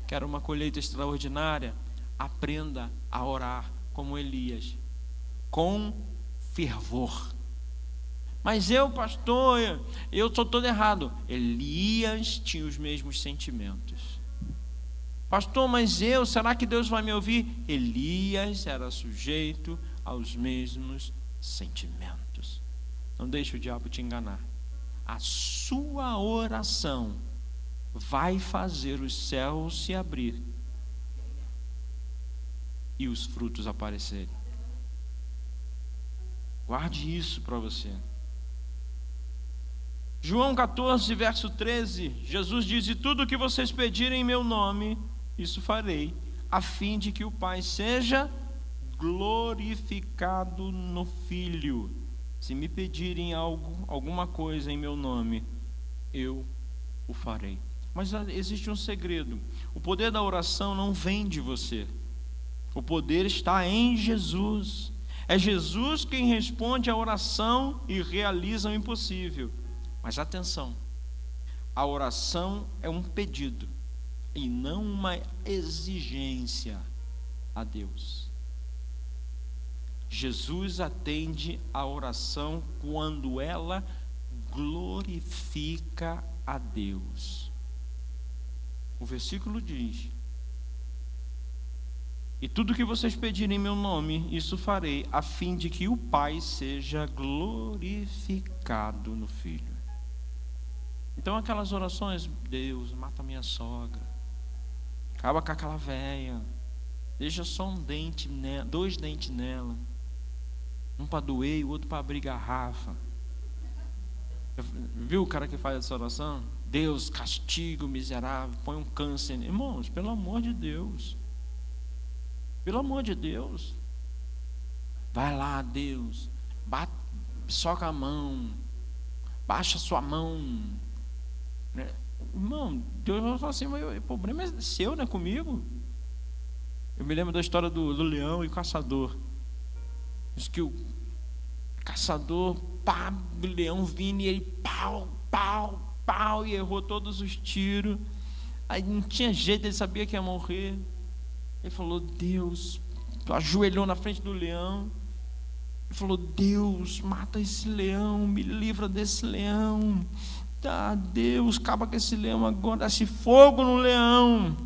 Quer uma colheita extraordinária? Aprenda a orar como Elias, com fervor. Mas eu, pastor, eu sou todo errado. Elias tinha os mesmos sentimentos. Pastor, mas será que Deus vai me ouvir? Elias era sujeito aos mesmos sentimentos. Não deixe o diabo te enganar. A sua oração vai fazer os céus se abrir e os frutos aparecerem. Guarde isso para você. João 14, verso 13, Jesus diz: e tudo o que vocês pedirem em meu nome, isso farei, a fim de que o Pai seja glorificado no Filho. Se me pedirem alguma coisa em meu nome, eu o farei. Mas existe um segredo. O poder da oração não vem de você. O poder está em Jesus. É Jesus quem responde à oração e realiza o impossível. Mas atenção, a oração é um pedido e não uma exigência a Deus. Jesus atende a oração quando ela glorifica a Deus. O versículo diz: e tudo que vocês pedirem em meu nome, isso farei, a fim de que o Pai seja glorificado no Filho. Então aquelas orações: Deus, mata minha sogra, acaba com aquela velha, deixa só dois dentes nela, um para doer e o outro para abrir garrafa. Viu o cara que faz essa oração? Deus, castiga o miserável, põe um câncer. Irmãos, pelo amor de Deus, pelo amor de Deus, vai lá, Deus, soca a mão, baixa a sua mão, né? Irmão, Deus vai falar assim: o problema é seu, não é comigo. Eu me lembro da história do leão e o caçador. Diz que o caçador, o leão vindo e ele pau, e errou todos os tiros. Aí não tinha jeito, ele sabia que ia morrer. Ele falou: Deus, ajoelhou na frente do leão. Ele falou: Deus, mata esse leão, me livra desse leão. Tá, Deus, acaba com esse leão agora, dá-se fogo no leão.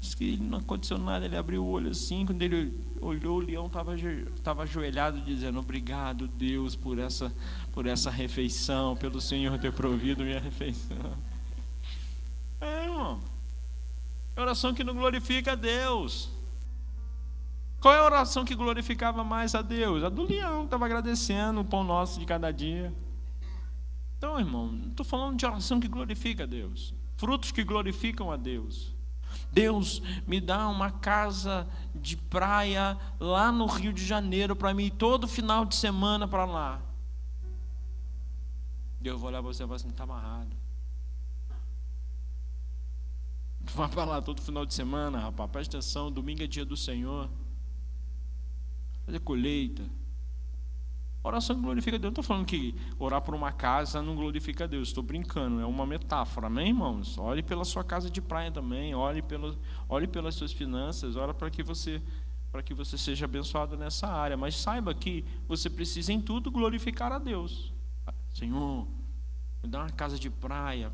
Diz que não aconteceu nada, ele abriu o olho assim, quando ele olhou, o leão estava ajoelhado, dizendo: obrigado, Deus, por essa refeição, pelo Senhor ter provido minha refeição. Irmão, é oração que não glorifica a Deus. Qual é a oração que glorificava mais a Deus? A do leão, que estava agradecendo o pão nosso de cada dia. Então, irmão, não estou falando de oração que glorifica a Deus, frutos que glorificam a Deus. Deus, me dá uma casa de praia lá no Rio de Janeiro para mim ir todo final de semana para lá. Deus vai olhar para você e vai assim: está amarrado. Vai para lá todo final de semana, rapaz, presta atenção, domingo é dia do Senhor. Fazer colheita. Oração que glorifica a Deus. Não estou falando que orar por uma casa não glorifica a Deus, estou brincando, é uma metáfora, amém, irmãos? Ore pela sua casa de praia também, ore pelas suas finanças, ore para que você seja abençoado nessa área, mas saiba que você precisa em tudo glorificar a Deus. Senhor, Me dá uma casa de praia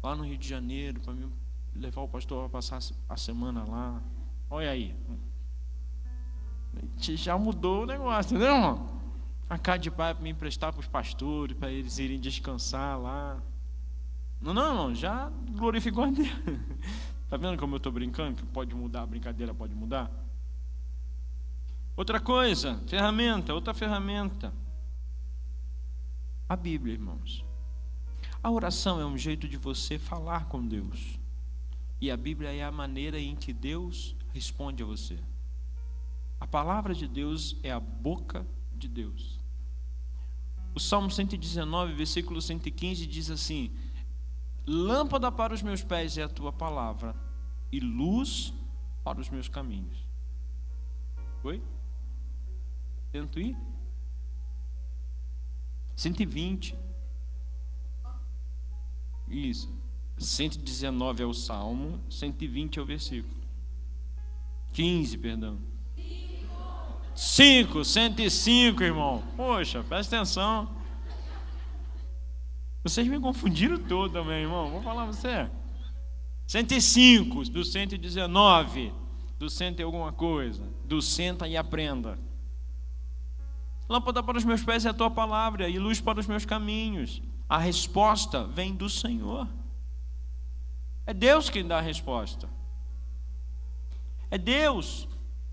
lá no Rio de Janeiro para me levar o pastor a passar a semana lá. Olha aí. Já mudou o negócio, entendeu, irmão? A casa de praia para me emprestar para os pastores, para eles irem descansar lá. Não, irmão, já glorificou a Deus. Está vendo como eu estou brincando? Que pode mudar, a brincadeira pode mudar. Outra coisa, outra ferramenta. A Bíblia, irmãos. A oração é um jeito de você falar com Deus. E a Bíblia é a maneira em que Deus responde a você. A palavra de Deus é a boca de Deus. O Salmo 119, versículo 115 diz assim: lâmpada para os meus pés é a tua palavra e luz para os meus caminhos. Oi? Tento ir? 120. Isso. 119 é o Salmo, 120 é o versículo. 15, perdão. 105, irmão. Poxa, presta atenção. Vocês me confundiram todo também, irmão. Vou falar pra você. 105, do 119, do 100 e alguma coisa. Do senta e aprenda. Lâmpada para os meus pés é a tua palavra e luz para os meus caminhos. A resposta vem do Senhor. É Deus quem dá a resposta. É Deus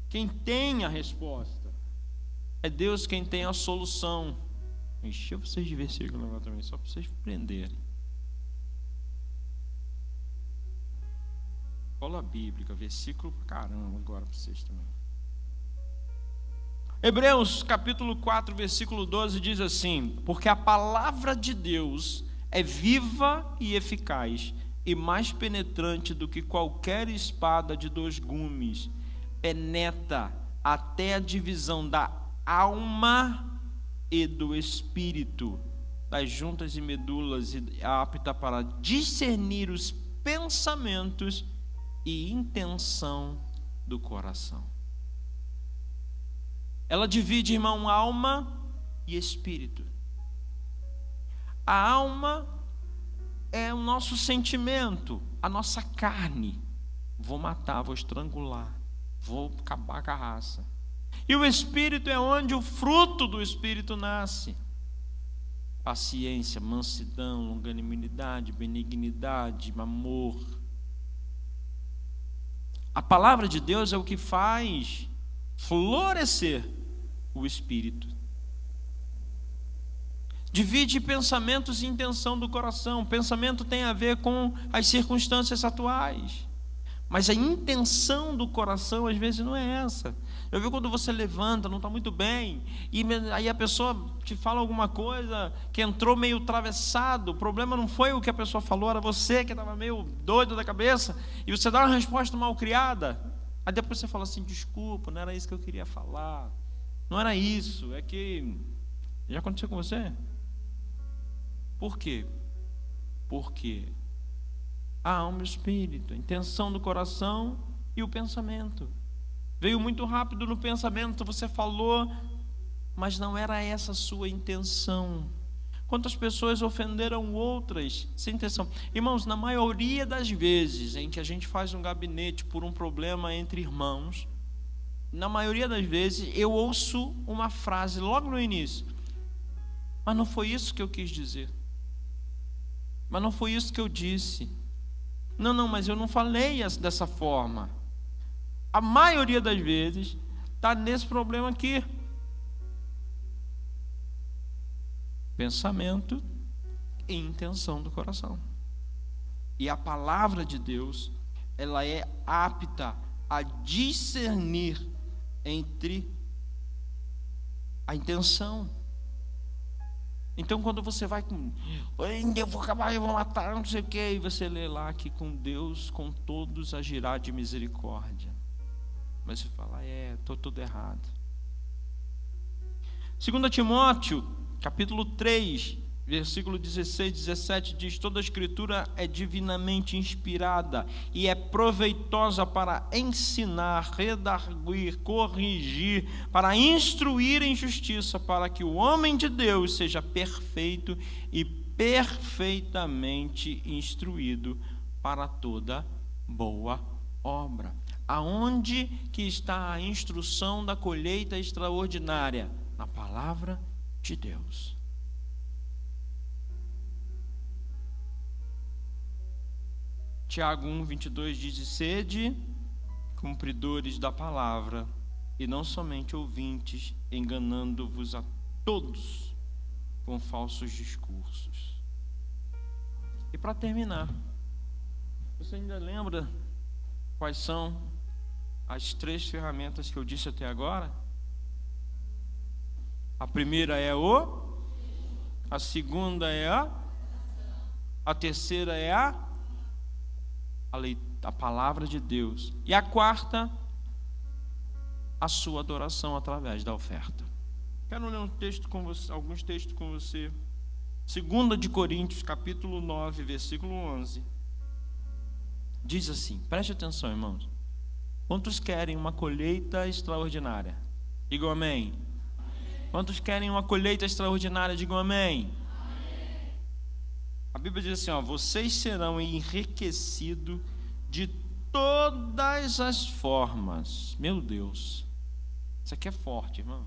quem tem a resposta. É Deus quem tem a solução. Encheu vocês de versículo agora também, só para vocês aprenderem. Escola bíblica, versículo pra caramba agora para vocês também. Hebreus capítulo 4, versículo 12 diz assim: porque a palavra de Deus é viva e eficaz, e mais penetrante do que qualquer espada de 2 gumes, penetra até a divisão da alma e do espírito, das juntas e medulas, e apta para discernir os pensamentos e intenção do coração. Ela divide, irmão, alma e espírito. A alma é o nosso sentimento, a nossa carne. Vou matar, vou estrangular, vou acabar com a raça. E o espírito é onde o fruto do espírito nasce. Paciência, mansidão, longanimidade, benignidade, amor. A palavra de Deus é o que faz florescer o espírito. Divide pensamentos e intenção do coração. Pensamento tem a ver com as circunstâncias atuais, mas a intenção do coração às vezes não é essa. Eu vi quando você levanta, não está muito bem, e aí a pessoa te fala alguma coisa que entrou meio atravessado. O problema não foi o que a pessoa falou, era você que estava meio doido da cabeça, e você dá uma resposta mal criada. Aí depois você fala assim: desculpa, não era isso que eu queria falar, não era isso, é que... Já aconteceu com você? Por quê? Porque a alma e o espírito, a intenção do coração e o pensamento. Veio muito rápido no pensamento, você falou, mas não era essa a sua intenção. Quantas pessoas ofenderam outras sem intenção? Irmãos, na maioria das vezes em que a gente faz um gabinete por um problema entre irmãos, na maioria das vezes eu ouço uma frase logo no início: mas não foi isso que eu quis dizer, mas não foi isso que eu disse, não, mas eu não falei dessa forma. A maioria das vezes está nesse problema aqui: pensamento e intenção do coração. E a palavra de Deus, ela é apta a discernir entre a intenção. Então, quando você vai com... eu vou acabar, eu vou matar, não sei o quê, e você lê lá que com Deus, com todos agirá de misericórdia. Mas você fala: estou tudo errado. 2 Timóteo, capítulo 3, versículo 16, 17, diz: toda a escritura é divinamente inspirada e é proveitosa para ensinar, redarguir, corrigir, para instruir em justiça, para que o homem de Deus seja perfeito e perfeitamente instruído para toda boa obra. Aonde que está a instrução da colheita extraordinária? Na palavra de Deus. Tiago 1:22 diz: sede cumpridores da palavra, e não somente ouvintes, enganando-vos a todos com falsos discursos. E para terminar, você ainda lembra quais são as 3 ferramentas que eu disse até agora? A primeira é a segunda é a terceira é a palavra de Deus, e a quarta, a sua adoração através da oferta. Quero ler alguns textos com você. 2 de Coríntios, capítulo 9, versículo 11. Diz assim, preste atenção, irmãos. Quantos querem uma colheita extraordinária? Digam amém. Quantos querem uma colheita extraordinária? Digam amém. A Bíblia diz assim, vocês serão enriquecidos de todas as formas. Meu Deus, isso aqui é forte, irmão.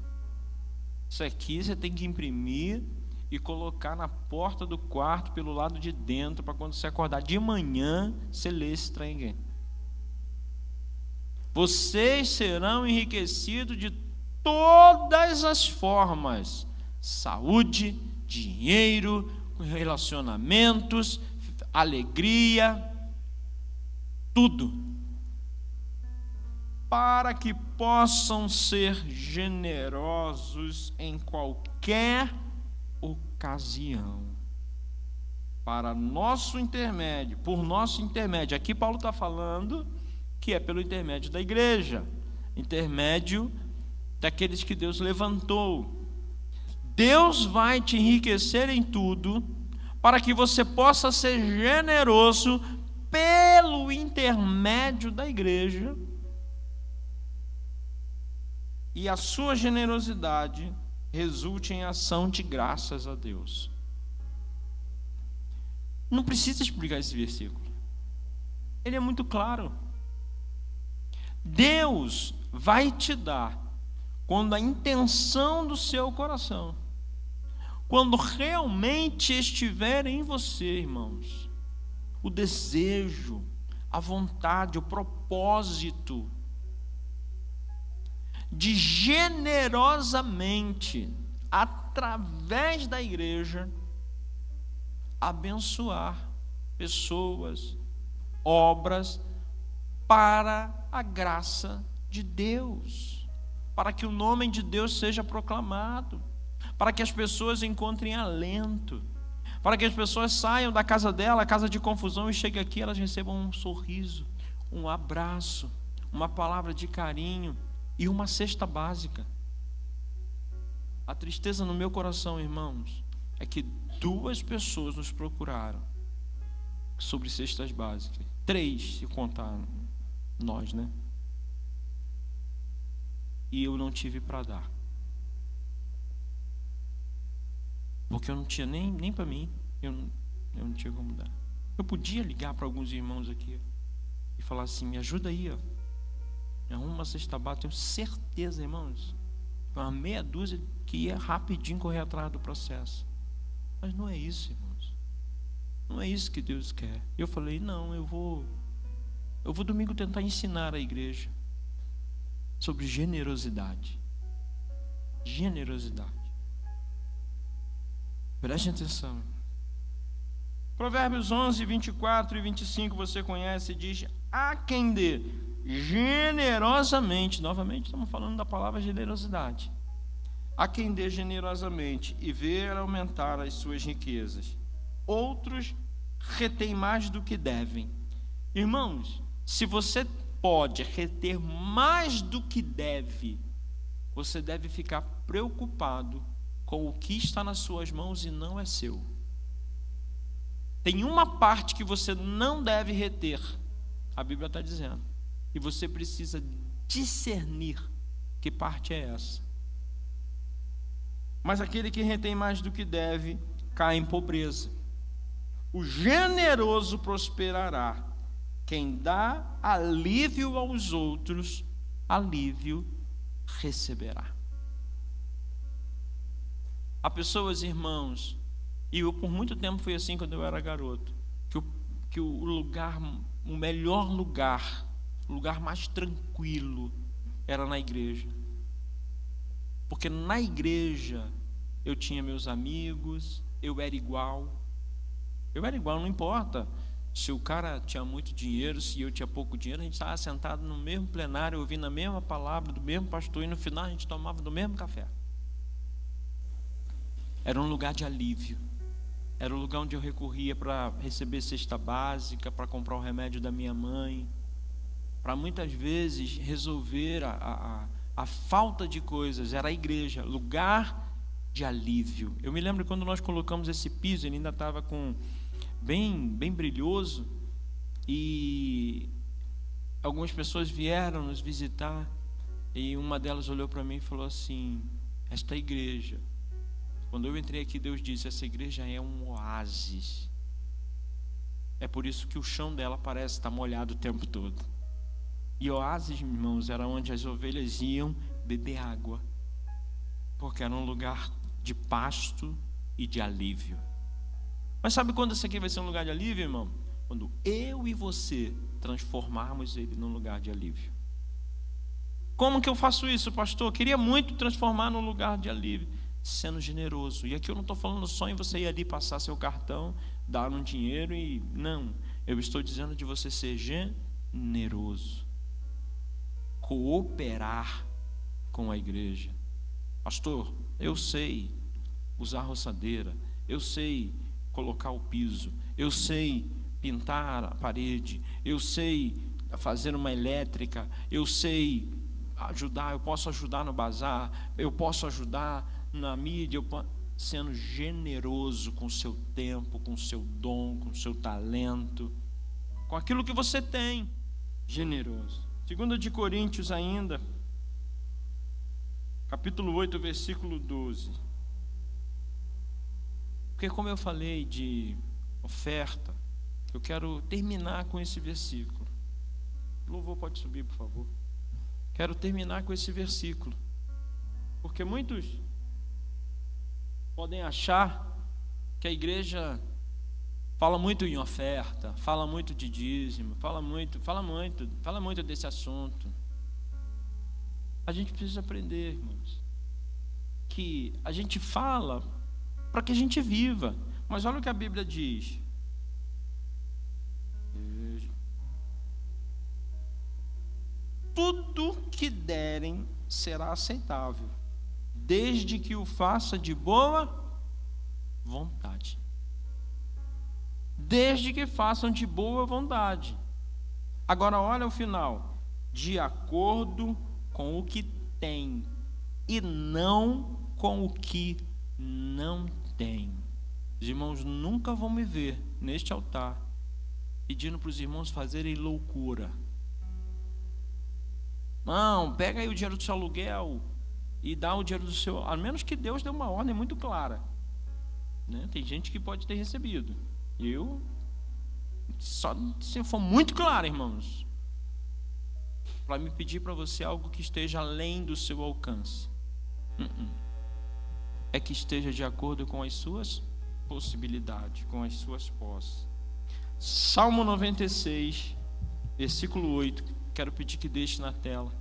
Isso aqui você tem que imprimir e colocar na porta do quarto pelo lado de dentro, para quando você acordar de manhã, você ler esse trem aqui. Vocês serão enriquecidos de todas as formas: saúde, dinheiro, relacionamentos, alegria, tudo, para que possam ser generosos em qualquer ocasião, por nosso intermédio. Aqui Paulo está falando que é pelo intermédio da igreja, intermédio daqueles que Deus levantou. Deus vai te enriquecer em tudo, para que você possa ser generoso pelo intermédio da igreja, e a sua generosidade resulte em ação de graças a Deus. Não precisa explicar esse versículo, ele é muito claro. Deus vai te dar quando a intenção do seu coração, quando realmente estiver em você, irmãos, o desejo, a vontade, o propósito de generosamente, através da igreja, abençoar pessoas, obras, para a graça de Deus, para que o nome de Deus seja proclamado, para que as pessoas encontrem alento, para que as pessoas saiam da casa dela, a casa de confusão, e cheguem aqui, elas recebam um sorriso, um abraço, uma palavra de carinho e uma cesta básica. A tristeza no meu coração, irmãos, é que 2 pessoas nos procuraram sobre cestas básicas, 3 se contar nós, né? E eu não tive para dar, porque eu não tinha nem para mim, eu não tinha como dar. Eu podia ligar para alguns irmãos aqui e falar assim: me ajuda aí, arruma uma cesta básica. Tenho certeza, irmãos, uma meia dúzia que ia rapidinho correr atrás do processo. Mas não é isso, irmãos, não é isso que Deus quer. Eu falei: não, eu vou domingo tentar ensinar a igreja sobre generosidade. Preste atenção. Provérbios 11, 24 e 25 você conhece, diz: há quem dê generosamente, novamente estamos falando da palavra generosidade, há quem dê generosamente e ver aumentar as suas riquezas, outros retêm mais do que devem. Irmãos, se você pode reter mais do que deve, você deve ficar preocupado com o que está nas suas mãos e não é seu. Tem uma parte que você não deve reter, a Bíblia está dizendo, e você precisa discernir que parte é essa. Mas aquele que retém mais do que deve cai em pobreza. O generoso prosperará. Quem dá alívio aos outros, alívio receberá. Há pessoas, irmãos, e eu por muito tempo fui assim quando eu era garoto, que o melhor lugar, o lugar mais tranquilo era na igreja. Porque na igreja eu tinha meus amigos, eu era igual, não importa se o cara tinha muito dinheiro, se eu tinha pouco dinheiro, a gente estava sentado no mesmo plenário, ouvindo a mesma palavra do mesmo pastor, e no final a gente tomava do mesmo café. Era um lugar de alívio, era o lugar onde eu recorria para receber cesta básica, para comprar o remédio da minha mãe, para muitas vezes resolver a falta de coisas. Era a igreja, lugar de alívio. Eu me lembro quando nós colocamos esse piso, ele ainda estava bem brilhoso, e algumas pessoas vieram nos visitar, e uma delas olhou para mim e falou assim: esta igreja, quando eu entrei aqui, Deus disse, essa igreja é um oásis. É por isso que o chão dela parece estar molhado o tempo todo. E oásis, irmãos, era onde as ovelhas iam beber água, porque era um lugar de pasto e de alívio. Mas sabe quando isso aqui vai ser um lugar de alívio, irmão? Quando eu e você transformarmos ele num lugar de alívio. Como que eu faço isso, pastor? Eu queria muito transformar num lugar de alívio, sendo generoso. E aqui eu não estou falando só em você ir ali passar seu cartão, dar um dinheiro e... Não, eu estou dizendo de você ser generoso, cooperar com a igreja. Pastor, eu sei usar a roçadeira, eu sei colocar o piso, eu sei pintar a parede, eu sei fazer uma elétrica, eu sei ajudar, eu posso ajudar no bazar, eu posso ajudar na mídia, sendo generoso com o seu tempo, com o seu dom, com o seu talento, com aquilo que você tem, generoso. 2 de Coríntios ainda, capítulo 8, versículo 12. Porque como eu falei de oferta, eu quero terminar com esse versículo. O louvor pode subir, por favor. Quero terminar com esse versículo, porque muitos podem achar que a igreja fala muito em oferta, fala muito de dízimo, fala muito desse assunto. A gente precisa aprender, irmãos, que a gente fala para que a gente viva. Mas olha o que a Bíblia diz. Tudo que derem será aceitável, desde que o faça de boa vontade. Desde que façam de boa vontade. Agora olha o final. De acordo com o que tem e não com o que não tem. Os irmãos nunca vão me ver neste altar pedindo para os irmãos fazerem loucura. Não, pega aí o dinheiro do seu aluguel e dá o dinheiro do seu... A menos que Deus dê uma ordem muito clara, né? Tem gente que pode ter recebido. Eu, só se for muito claro, irmãos, para me pedir para você algo que esteja além do seu alcance. É que esteja de acordo com as suas possibilidades, com as suas posses. Salmo 96, versículo 8. Quero pedir que deixe na tela.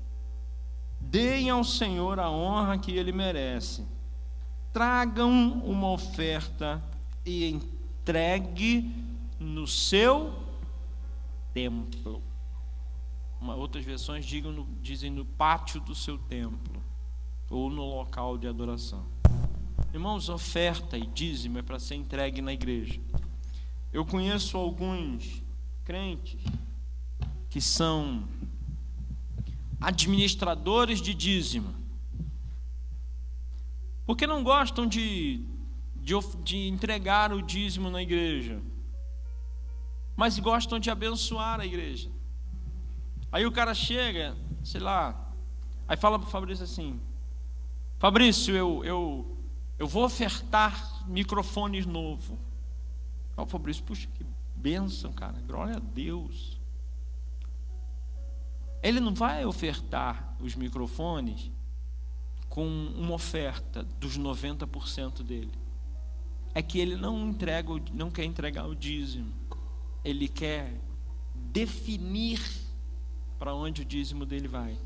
Deem ao Senhor a honra que Ele merece. Tragam uma oferta e entregue no seu templo. Outras versões dizem no pátio do seu templo, ou no local de adoração. Irmãos, oferta e dízimo é para ser entregue na igreja. Eu conheço alguns crentes que são administradores de dízimo, porque não gostam de entregar o dízimo na igreja, mas gostam de abençoar a igreja. Aí o cara chega, sei lá, aí fala para o Fabrício assim: Fabrício, Eu vou ofertar microfones novo. O Fabrício, puxa, que bênção, cara, glória a Deus. Ele não vai ofertar os microfones com uma oferta dos 90% dele. É que ele não quer entregar o dízimo. Ele quer definir para onde o dízimo dele vai.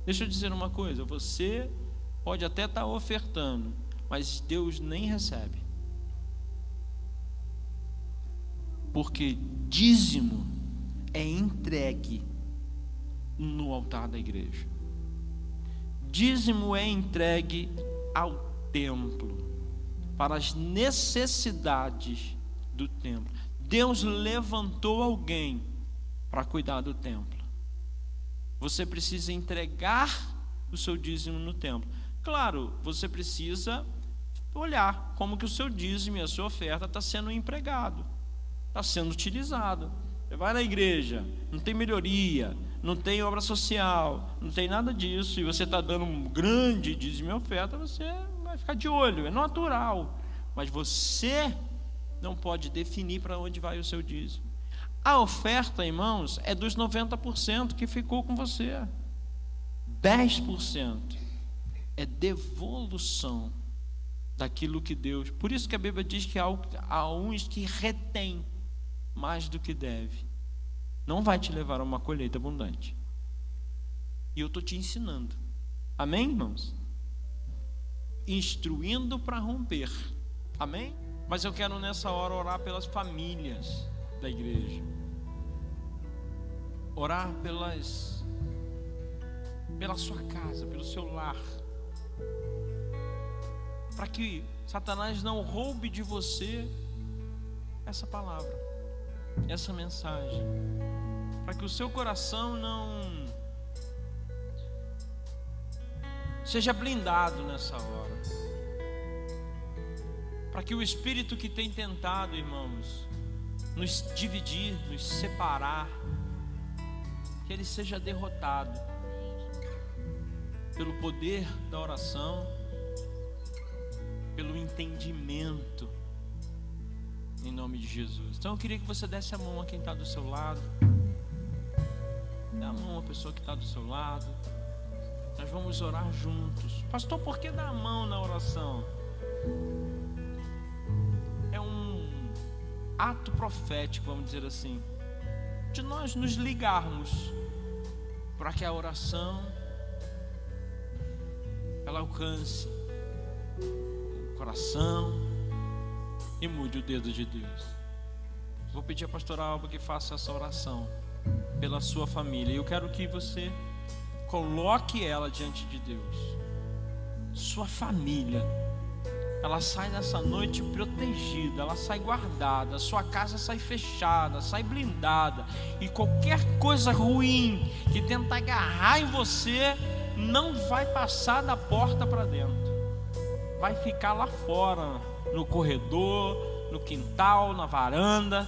Deixa eu dizer uma coisa, você pode até estar ofertando, mas Deus nem recebe. Porque dízimo é entregue no altar da igreja. Dízimo é entregue ao templo, para as necessidades do templo. Deus levantou alguém para cuidar do templo. Você precisa entregar o seu dízimo no templo. Claro, você precisa olhar como que o seu dízimo e a sua oferta está sendo empregado, está sendo utilizado. Você vai na igreja, não tem melhoria, não tem obra social, não tem nada disso, e você está dando um grande dízimo e oferta, você vai ficar de olho, é natural. Mas você não pode definir para onde vai o seu dízimo. A oferta, irmãos, é dos 90% que ficou com você. 10% é devolução daquilo que Deus... Por isso que a Bíblia diz que há uns que retêm mais do que deve. Não vai te levar a uma colheita abundante. E eu estou te ensinando. Amém, irmãos? Instruindo para romper. Amém? Mas eu quero nessa hora orar pelas famílias da igreja. Orar pela sua casa, pelo seu lar. Para que Satanás não roube de você essa palavra, essa mensagem. Para que o seu coração não seja blindado nessa hora. Para que o espírito que tem tentado, irmãos, nos dividir, nos separar, que ele seja derrotado pelo poder da oração, pelo entendimento, em nome de Jesus. Então eu queria que você desse a mão a quem está do seu lado. Dá a mão à pessoa que está do seu lado. Nós vamos orar juntos. Pastor, por que dar a mão na oração? É um ato profético, vamos dizer assim, de nós nos ligarmos para que a oração ela alcance o coração e mude o dedo de Deus. Vou pedir a pastora Alba que faça essa oração pela sua família. Eu quero que você coloque ela diante de Deus. Sua família, ela sai nessa noite protegida, ela sai guardada, sua casa sai fechada, sai blindada, e qualquer coisa ruim que tenta agarrar em você não vai passar da porta para dentro, vai ficar lá fora, no corredor, no quintal, na varanda,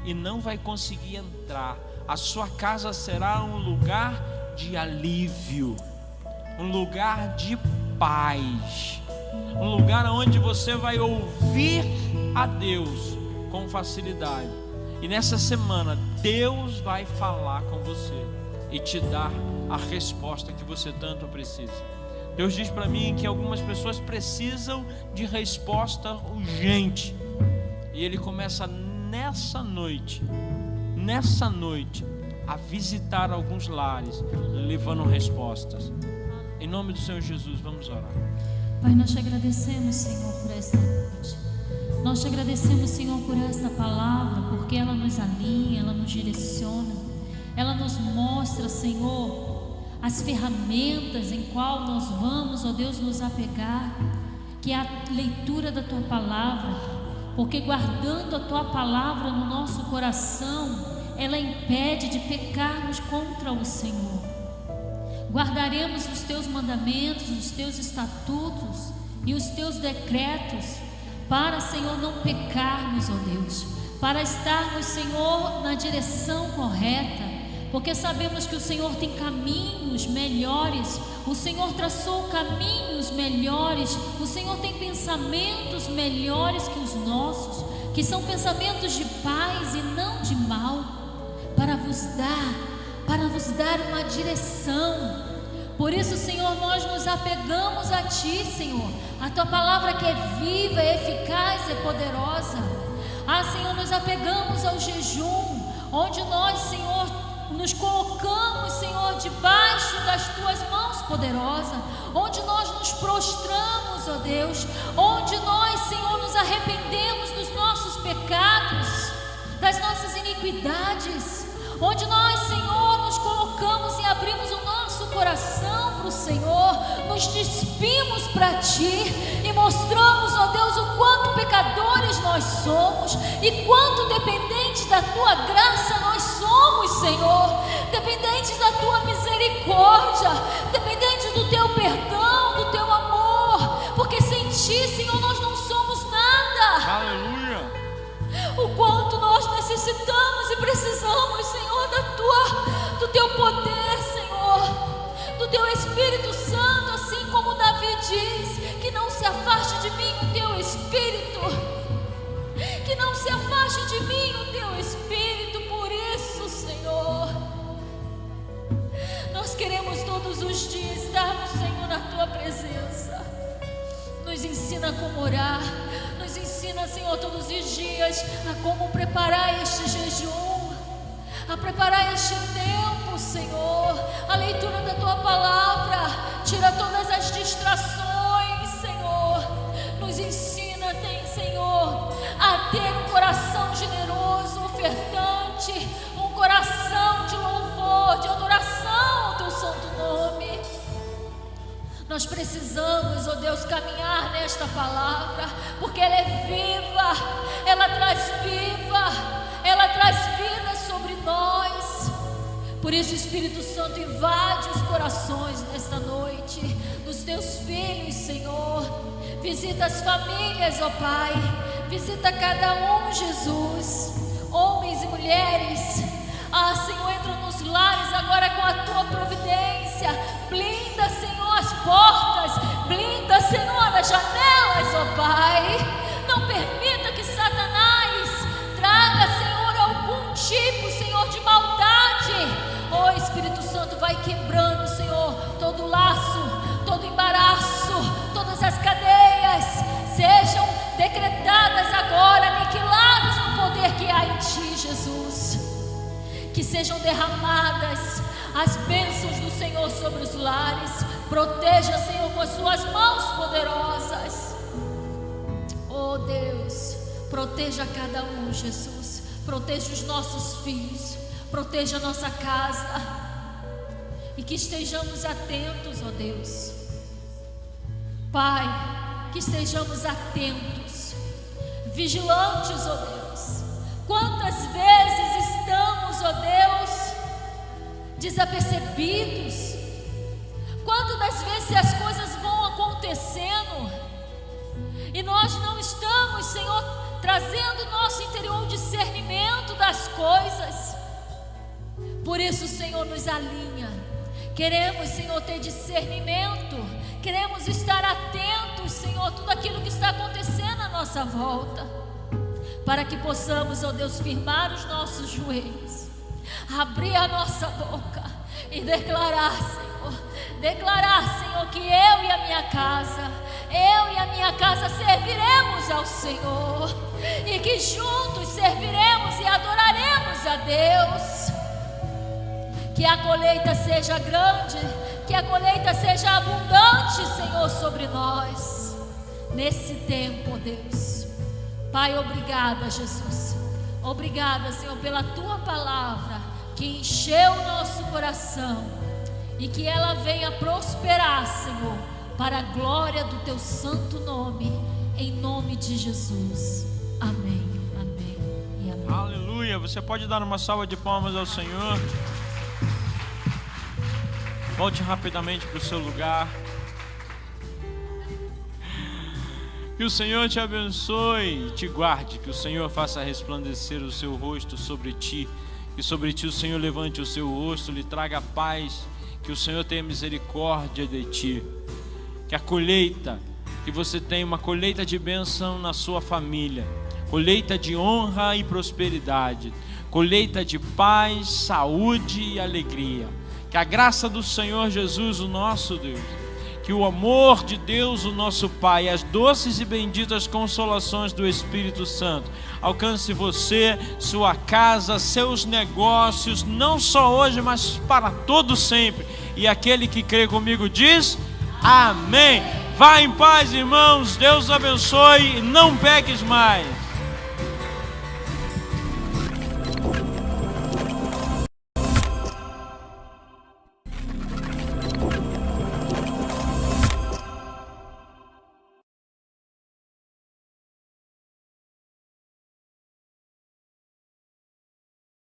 e não vai conseguir entrar. A sua casa será um lugar de alívio, um lugar de paz, um lugar onde você vai ouvir a Deus com facilidade. E nessa semana Deus vai falar com você e te dar a resposta que você tanto precisa. Deus diz para mim que algumas pessoas precisam de resposta urgente, e Ele começa nessa noite a visitar alguns lares, levando respostas. Em nome do Senhor Jesus, vamos orar. Pai, nós te agradecemos, Senhor, por esta noite. Nós te agradecemos, Senhor, por esta palavra, porque ela nos alinha, ela nos direciona, ela nos mostra, Senhor, as ferramentas em qual nós vamos, ó Deus, nos apegar, que é a leitura da Tua palavra, porque guardando a Tua palavra no nosso coração, ela impede de pecarmos contra o Senhor. Guardaremos os Teus mandamentos, os Teus estatutos e os Teus decretos, para, Senhor, não pecarmos, ó Deus, para estarmos, Senhor, na direção correta, porque sabemos que o Senhor tem caminhos melhores, o Senhor traçou caminhos melhores melhores. O Senhor tem pensamentos melhores que os nossos, que são pensamentos de paz e não de mal, para vos dar uma direção. Por isso, Senhor, nós nos apegamos a Ti, Senhor, a Tua palavra que é viva, é eficaz, é poderosa. Senhor, nos apegamos ao jejum, onde nós, Senhor, nos colocamos, Senhor, debaixo das Tuas mãos poderosas, onde nós nos prostramos, ó Deus, onde nós, Senhor, nos arrependemos dos nossos pecados, das nossas iniquidades, onde nós, Senhor, nos colocamos e abrimos o nosso coração para o Senhor, nos despimos para Ti e mostramos, ó Deus, o quanto pecadores nós somos e quanto dependentes da Tua graça nós somos, Senhor, dependentes da Tua misericórdia, dependentes do Teu perdão, do Teu amor, porque sem Ti, Senhor, nós não somos nada. Aleluia! O quanto nós necessitamos e precisamos, Senhor, do Teu poder, Senhor, do Teu Espírito Santo, assim como Davi diz, que não se afaste de mim o Teu Espírito, que não se afaste de mim o Teu Espírito. Por isso, Senhor, nós queremos todos os dias estarmos, Senhor, na Tua presença. Nos ensina como orar, nos ensina, Senhor, todos os dias a como preparar este jejum, a preparar este tempo, Senhor, a leitura da Tua palavra. Tira todas as distrações, Senhor, nos ensina, Senhor, a ter um coração generoso, ofertante, um coração de louvor, de adoração ao Teu santo nome. Nós precisamos, ó Deus, caminhar nesta palavra, porque ela é viva, ela traz vida sobre nós. Por isso, Espírito Santo, invade os corações nesta noite dos Teus filhos, Senhor. Visita as famílias, ó Pai, visita cada um, Jesus, homens e mulheres. Senhor, entra nos lares agora com a Tua providência. Blinda, Senhor, as portas, blinda, Senhor, as janelas, ó Pai. Não permita que Satanás traga, Senhor, algum tipo, Senhor, de maldade. Ó Espírito Santo, vai quebrando, Senhor, todo laço, todo embaraço, todas as cadeias sejam decretadas agora, aniquiladas no poder que há em Ti, Jesus. Que sejam derramadas as bênçãos do Senhor sobre os lares. Proteja, Senhor, com as Suas mãos poderosas. Oh Deus, proteja cada um, Jesus. Proteja os nossos filhos, proteja a nossa casa. E que estejamos atentos, ó Deus. Pai, que estejamos atentos, vigilantes, ó Deus. Quantas vezes estamos, ó Deus, desapercebidos? Quantas das vezes as coisas vão acontecendo e nós não estamos, Senhor, trazendo o nosso interior um discernimento das coisas? Por isso, Senhor, nos alinha. Queremos, Senhor, ter discernimento. Queremos estar atentos, Senhor, a tudo aquilo que está acontecendo à nossa volta, para que possamos, ó Deus, firmar os nossos joelhos, abrir a nossa boca e declarar, Senhor, que eu e a minha casa serviremos ao Senhor, e que juntos serviremos e adoraremos a Deus. Que a colheita seja grande, que a colheita seja abundante, Senhor, sobre nós, nesse tempo, ó Deus. Pai, obrigada, Jesus. Obrigada, Senhor, pela Tua palavra que encheu o nosso coração e que ela venha prosperar, Senhor, para a glória do Teu santo nome, em nome de Jesus. Amém, amém e amém. Aleluia. Você pode dar uma salva de palmas ao Senhor. Volte rapidamente para o seu lugar. Que o Senhor te abençoe e te guarde. Que o Senhor faça resplandecer o seu rosto sobre ti. Que sobre ti o Senhor levante o seu rosto, lhe traga paz. Que o Senhor tenha misericórdia de ti. Que a colheita, que você tenha uma colheita de bênção na sua família, colheita de honra e prosperidade, colheita de paz, saúde e alegria. Que a graça do Senhor Jesus, o nosso Deus, que o amor de Deus, o nosso Pai, as doces e benditas consolações do Espírito Santo alcance você, sua casa, seus negócios, não só hoje, mas para todo sempre. E aquele que crê comigo diz: amém. Vá em paz, irmãos, Deus abençoe e não peques mais.